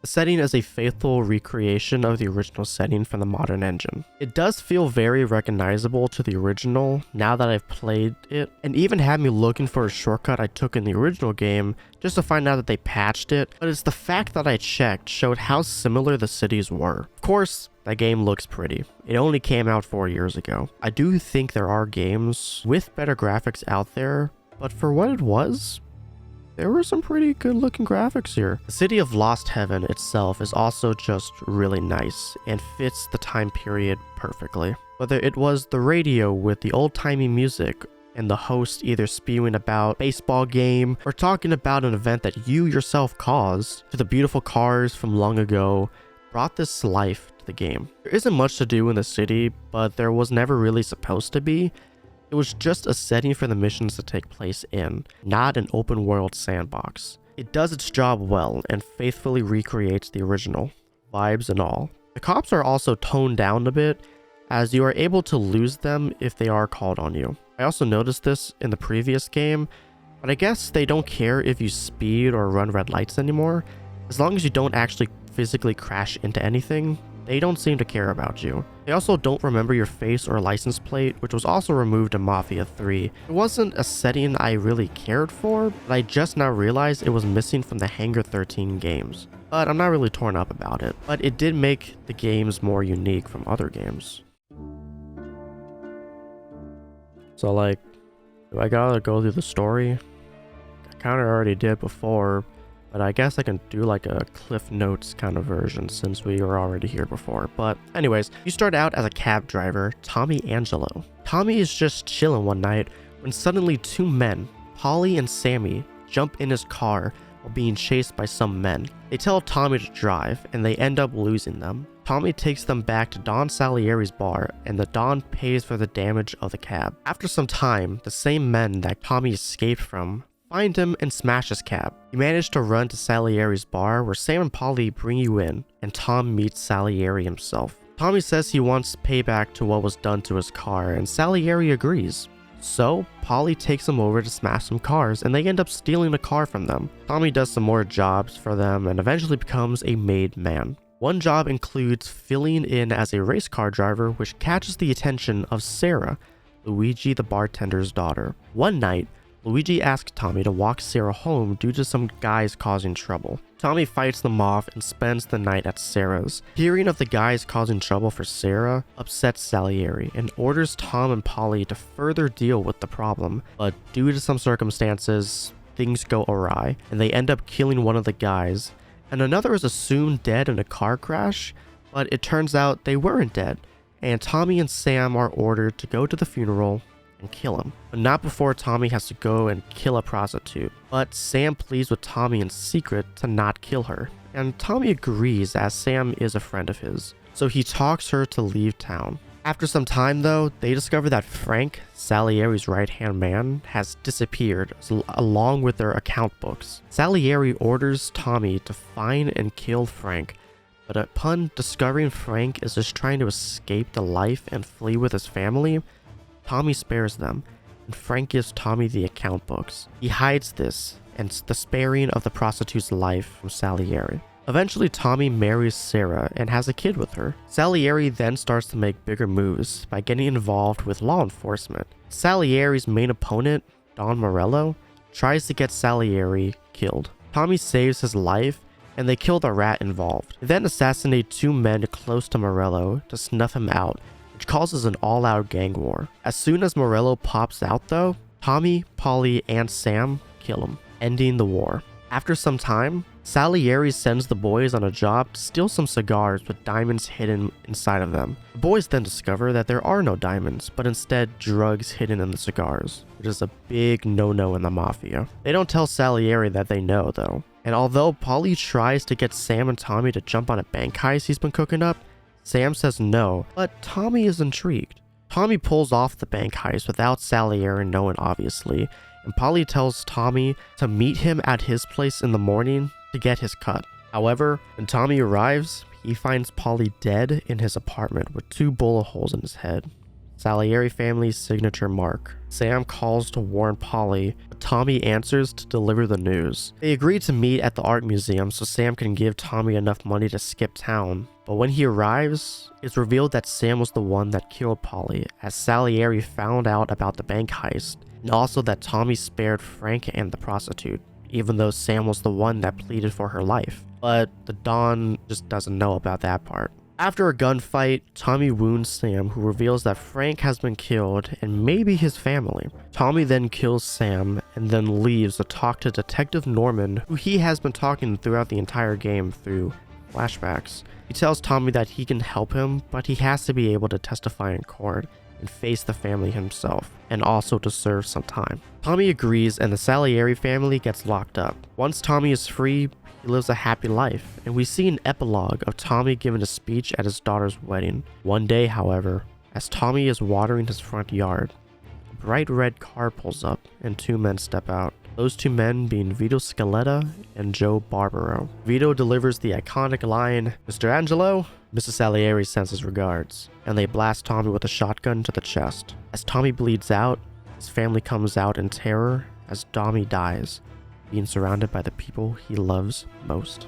The setting is a faithful recreation of the original setting from the modern engine. It does feel very recognizable to the original now that I've played it, and even had me looking for a shortcut I took in the original game just to find out that they patched it, but it's the fact that I checked showed how similar the cities were. Of course, that game looks pretty. It only came out 4 years ago. I do think there are games with better graphics out there, but for what it was, there were some pretty good looking graphics here. The city of Lost Heaven itself is also just really nice and fits the time period perfectly. Whether it was the radio with the old-timey music and the host either spewing about a baseball game or talking about an event that you yourself caused, to the beautiful cars from long ago, brought this life to the game. There isn't much to do in the city, but there was never really supposed to be. It was just a setting for the missions to take place in, not an open world sandbox. It does its job well and faithfully recreates the original, vibes and all. The cops are also toned down a bit, as you are able to lose them if they are called on you. I also noticed this in the previous game, but I guess they don't care if you speed or run red lights anymore. As long as you don't actually physically crash into anything, they don't seem to care about you. They also don't remember your face or license plate, which was also removed in Mafia 3. It wasn't a setting I really cared for, but I just now realized it was missing from the Hangar 13 games. But I'm not really torn up about it. But it did make the games more unique from other games. So like, do I gotta go through the story? I kinda already did before, but I guess I can do like a Cliff Notes kind of version since we were already here before. But anyways, you start out as a cab driver, Tommy Angelo. Tommy is just chilling one night when suddenly two men, Polly and Sammy, jump in his car while being chased by some men. They tell Tommy to drive and they end up losing them. Tommy takes them back to Don Salieri's bar and the Don pays for the damage of the cab. After some time, the same men that Tommy escaped from find him and smash his cab. You manage to run to Salieri's bar where Sam and Polly bring you in and Tom meets Salieri himself. Tommy says he wants payback to what was done to his car and Salieri agrees. So Polly takes him over to smash some cars and they end up stealing a car from them. Tommy does some more jobs for them and eventually becomes a made man. One job includes filling in as a race car driver, which catches the attention of Sarah, Luigi the bartender's daughter. One night, Luigi asks Tommy to walk Sarah home due to some guys causing trouble. Tommy fights them off and spends the night at Sarah's. Hearing of the guys causing trouble for Sarah upsets Salieri and orders Tom and Polly to further deal with the problem, but due to some circumstances, things go awry and they end up killing one of the guys, and another is assumed dead in a car crash, but it turns out they weren't dead, and Tommy and Sam are ordered to go to the funeral and kill him. But not before Tommy has to go and kill a prostitute. But Sam pleads with Tommy in secret to not kill her, and Tommy agrees as Sam is a friend of his, so he talks her to leave town. After some time though, they discover that Frank, Salieri's right-hand man, has disappeared along with their account books. Salieri orders Tommy to find and kill Frank, but upon discovering Frank is just trying to escape the life and flee with his family, Tommy spares them, and Frank gives Tommy the account books. He hides this and the sparing of the prostitute's life from Salieri. Eventually, Tommy marries Sarah and has a kid with her. Salieri then starts to make bigger moves by getting involved with law enforcement. Salieri's main opponent, Don Morello, tries to get Salieri killed. Tommy saves his life and they kill the rat involved. They then assassinate two men close to Morello to snuff him out, which causes an all-out gang war. As soon as Morello pops out though, Tommy, Polly, and Sam kill him, ending the war. After some time, Salieri sends the boys on a job to steal some cigars with diamonds hidden inside of them. The boys then discover that there are no diamonds, but instead drugs hidden in the cigars, which is a big no-no in the Mafia. They don't tell Salieri that they know though, and although Polly tries to get Sam and Tommy to jump on a bank heist he's been cooking up, Sam says no, but Tommy is intrigued. Tommy pulls off the bank heist without Salieri knowing obviously, and Polly tells Tommy to meet him at his place in the morning to get his cut. However, when Tommy arrives, he finds Polly dead in his apartment with 2 bullet holes in his head. Salieri family's signature mark. Sam calls to warn Polly, but Tommy answers to deliver the news. They agree to meet at the art museum so Sam can give Tommy enough money to skip town. But when he arrives, it's revealed that Sam was the one that killed Polly, as Salieri found out about the bank heist, and also that Tommy spared Frank and the prostitute, even though Sam was the one that pleaded for her life. But the Don just doesn't know about that part. After a gunfight, Tommy wounds Sam, who reveals that Frank has been killed and maybe his family. Tommy then kills Sam and then leaves to talk to Detective Norman, who he has been talking to throughout the entire game through flashbacks. He tells Tommy that he can help him, but he has to be able to testify in court and face the family himself, and also to serve some time. Tommy agrees and the Salieri family gets locked up. Once Tommy is free, he lives a happy life, and we see an epilogue of Tommy giving a speech at his daughter's wedding. One day, however, as Tommy is watering his front yard, a bright red car pulls up and two men step out. Those two men being Vito Scaletta and Joe Barbaro. Vito delivers the iconic line, "Mr. Angelo?" Mr. Salieri sends his regards, and they blast Tommy with a shotgun to the chest. As Tommy bleeds out, his family comes out in terror as Tommy dies, being surrounded by the people he loves most.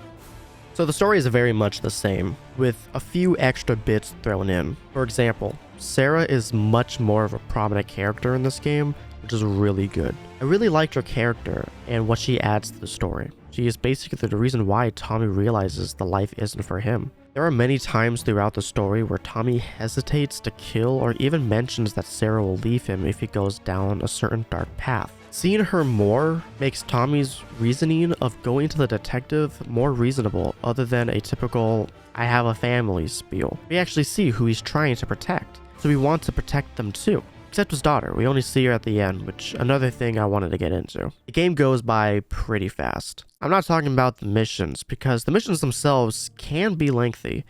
So the story is very much the same, with a few extra bits thrown in. For example, Sarah is much more of a prominent character in this game, which is really good. I really liked her character and what she adds to the story. She is basically the reason why Tommy realizes the life isn't for him. There are many times throughout the story where Tommy hesitates to kill or even mentions that Sarah will leave him if he goes down a certain dark path. Seeing her more makes Tommy's reasoning of going to the detective more reasonable, other than a typical "I have a family" spiel. We actually see who he's trying to protect, so we want to protect them too. Except his daughter. We only see her at the end, which another thing I wanted to get into. The game goes by pretty fast. I'm not talking about the missions, because the missions themselves can be lengthy.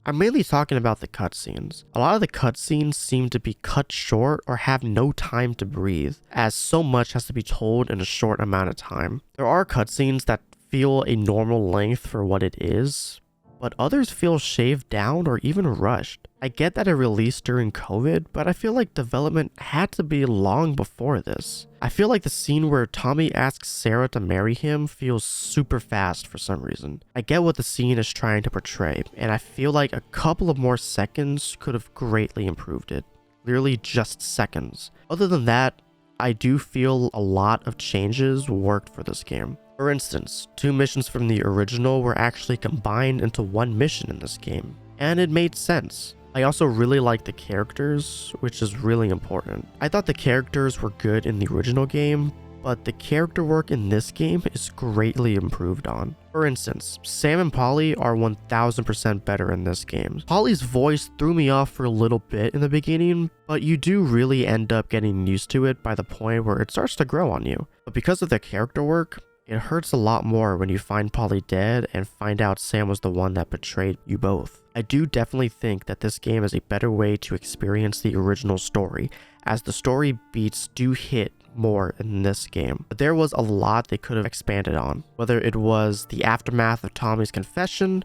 I'm mainly talking about the cutscenes. A lot of the cutscenes seem to be cut short or have no time to breathe, as so much has to be told in a short amount of time. There are cutscenes that feel a normal length for what it is, but others feel shaved down or even rushed. I get that it released during COVID, but I feel like development had to be long before this. I feel like the scene where Tommy asks Sarah to marry him feels super fast for some reason. I get what the scene is trying to portray, and I feel like a couple of more seconds could have greatly improved it. Literally just seconds. Other than that, I do feel a lot of changes worked for this game. For instance, two missions from the original were actually combined into one mission in this game, and it made sense. I also really like the characters, which is really important. I thought the characters were good in the original game, but the character work in this game is greatly improved on. For instance, Sam and Polly are 1000% better in this game. Polly's voice threw me off for a little bit in the beginning, but you do really end up getting used to it by the point where it starts to grow on you. But because of the character work, it hurts a lot more when you find Polly dead and find out Sam was the one that betrayed you both. I do definitely think that this game is a better way to experience the original story, as the story beats do hit more in this game. But there was a lot they could have expanded on, whether it was the aftermath of Tommy's confession,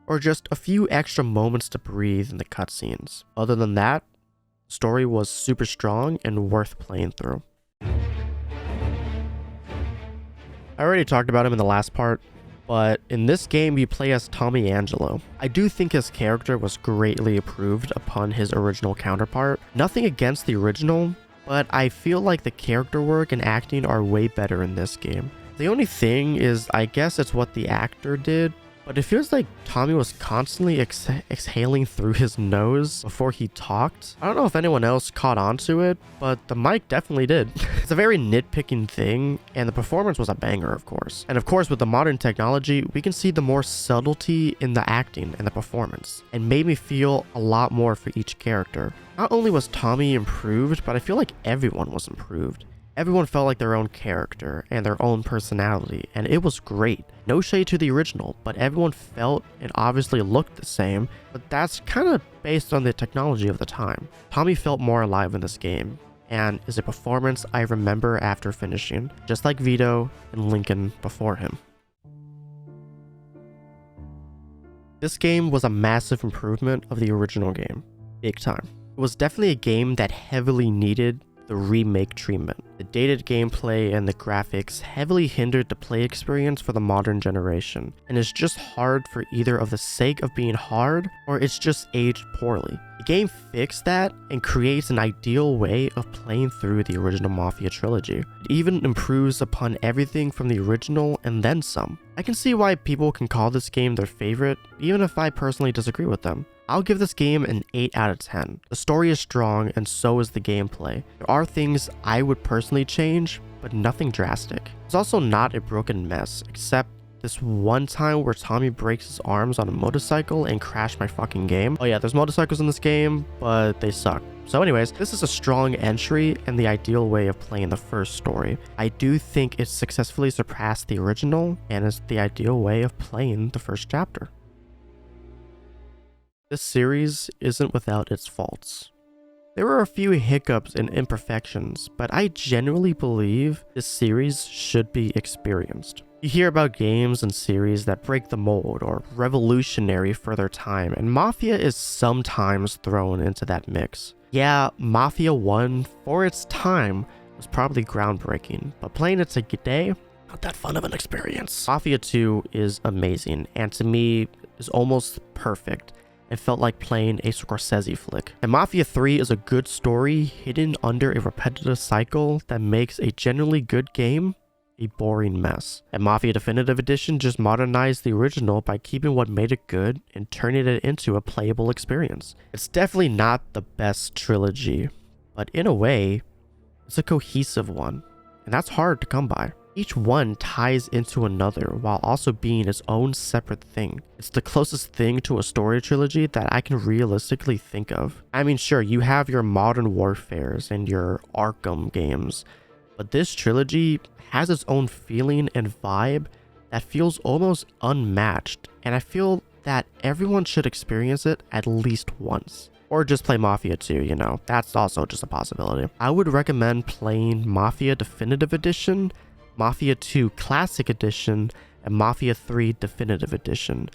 or just a few extra moments to breathe in the cutscenes. Other than that, the story was super strong and worth playing through. I already talked about him in the last part, but in this game you play as Tommy Angelo. I do think his character was greatly improved upon his original counterpart. Nothing against the original, but I feel like the character work and acting are way better in this game. The only thing is, I guess it's what the actor did, but it feels like Tommy was constantly exhaling through his nose before he talked. I don't know if anyone else caught on to it, but the mic definitely did. It's a very nitpicking thing, and the performance was a banger, of course. And of course, with the modern technology, we can see the more subtlety in the acting and the performance, and made me feel a lot more for each character. Not only was Tommy improved, but I feel like everyone was improved. Everyone felt like their own character and their own personality, and it was great. No shade to the original, but everyone felt and obviously looked the same, but that's kind of based on the technology of the time. Tommy felt more alive in this game, and is a performance I remember after finishing, just like Vito and Lincoln before him. This game was a massive improvement of the original game, big time. It was definitely a game that heavily needed the remake treatment. The dated gameplay and the graphics heavily hindered the play experience for the modern generation, and it's just hard for either of the sake of being hard, or it's just aged poorly. The game fixed that and creates an ideal way of playing through the original Mafia trilogy. It even improves upon everything from the original and then some. I can see why people can call this game their favorite, even if I personally disagree with them. I'll give this game an 8 out of 10. The story is strong and so is the gameplay. There are things I would personally change, but nothing drastic. It's also not a broken mess, except this one time where Tommy breaks his arms on a motorcycle and crashed my fucking game. Oh yeah, there's motorcycles in this game, but they suck. So anyways, this is a strong entry and the ideal way of playing the first story. I do think it successfully surpassed the original and is the ideal way of playing the first chapter. This series isn't without its faults. There were a few hiccups and imperfections, but I genuinely believe this series should be experienced. You hear about games and series that break the mold or revolutionary for their time, and Mafia is sometimes thrown into that mix. Yeah, Mafia 1 for its time was probably groundbreaking, but playing it today, not that fun of an experience. Mafia 2 is amazing, and to me is almost perfect. It felt like playing a Scorsese flick. And Mafia 3 is a good story hidden under a repetitive cycle that makes a genuinely good game a boring mess. And Mafia Definitive Edition just modernized the original by keeping what made it good and turning it into a playable experience. It's definitely not the best trilogy, but in a way, it's a cohesive one, and that's hard to come by. Each one ties into another while also being its own separate thing. It's the closest thing to a story trilogy that I can realistically think of. I mean, sure, you have your Modern Warfares and your Arkham games, but this trilogy has its own feeling and vibe that feels almost unmatched, and I feel that everyone should experience it at least once. Or just play Mafia 2, you know, that's also just a possibility. I would recommend playing Mafia Definitive Edition, Mafia 2 Classic Edition, and Mafia 3 Definitive Edition.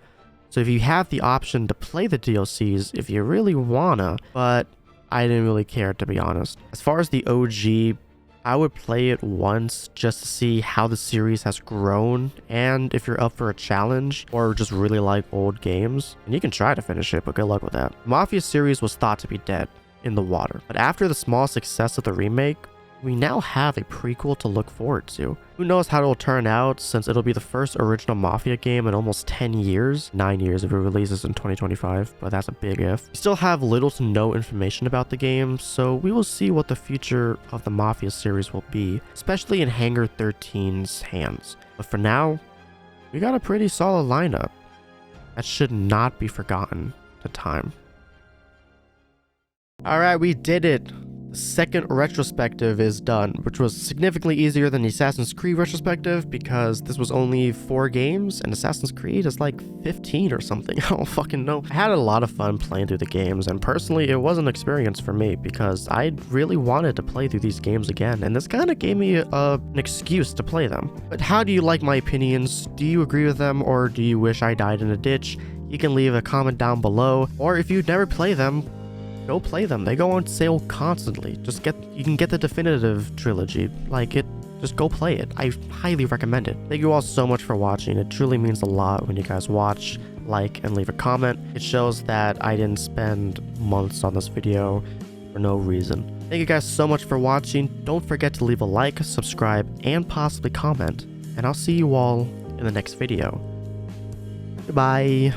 So if you have the option to play the DLCs if you really wanna, but I didn't really care, to be honest. As far as the OG, I would play it once just to see how the series has grown, and if you're up for a challenge or just really like old games, and you can try to finish it, but good luck with that. The Mafia series was thought to be dead in the water, but after the small success of the remake, we now have a prequel to look forward to. Who knows how it'll turn out, since it'll be the first original Mafia game in almost 10 years. 9 years if it releases in 2025, but that's a big if. We still have little to no information about the game, so we will see what the future of the Mafia series will be, especially in Hangar 13's hands. But for now, we got a pretty solid lineup that should not be forgotten to time. Alright, we did it! The second retrospective is done, which was significantly easier than the Assassin's Creed retrospective because this was only 4 games and Assassin's Creed is like 15 or something. I don't fucking know. I had a lot of fun playing through the games, and personally it was an experience for me because I really wanted to play through these games again, and this kind of gave me an excuse to play them. But how do you like my opinions? Do you agree with them, or do you wish I died in a ditch? You can leave a comment down below, or if you'd never play them, go play them. They go on sale constantly. You can get the definitive trilogy. Just go play it. I highly recommend it. Thank you all so much for watching. It truly means a lot when you guys watch, like, and leave a comment. It shows that I didn't spend months on this video for no reason. Thank you guys so much for watching. Don't forget to leave a like, subscribe, and possibly comment. And I'll see you all in the next video. Goodbye.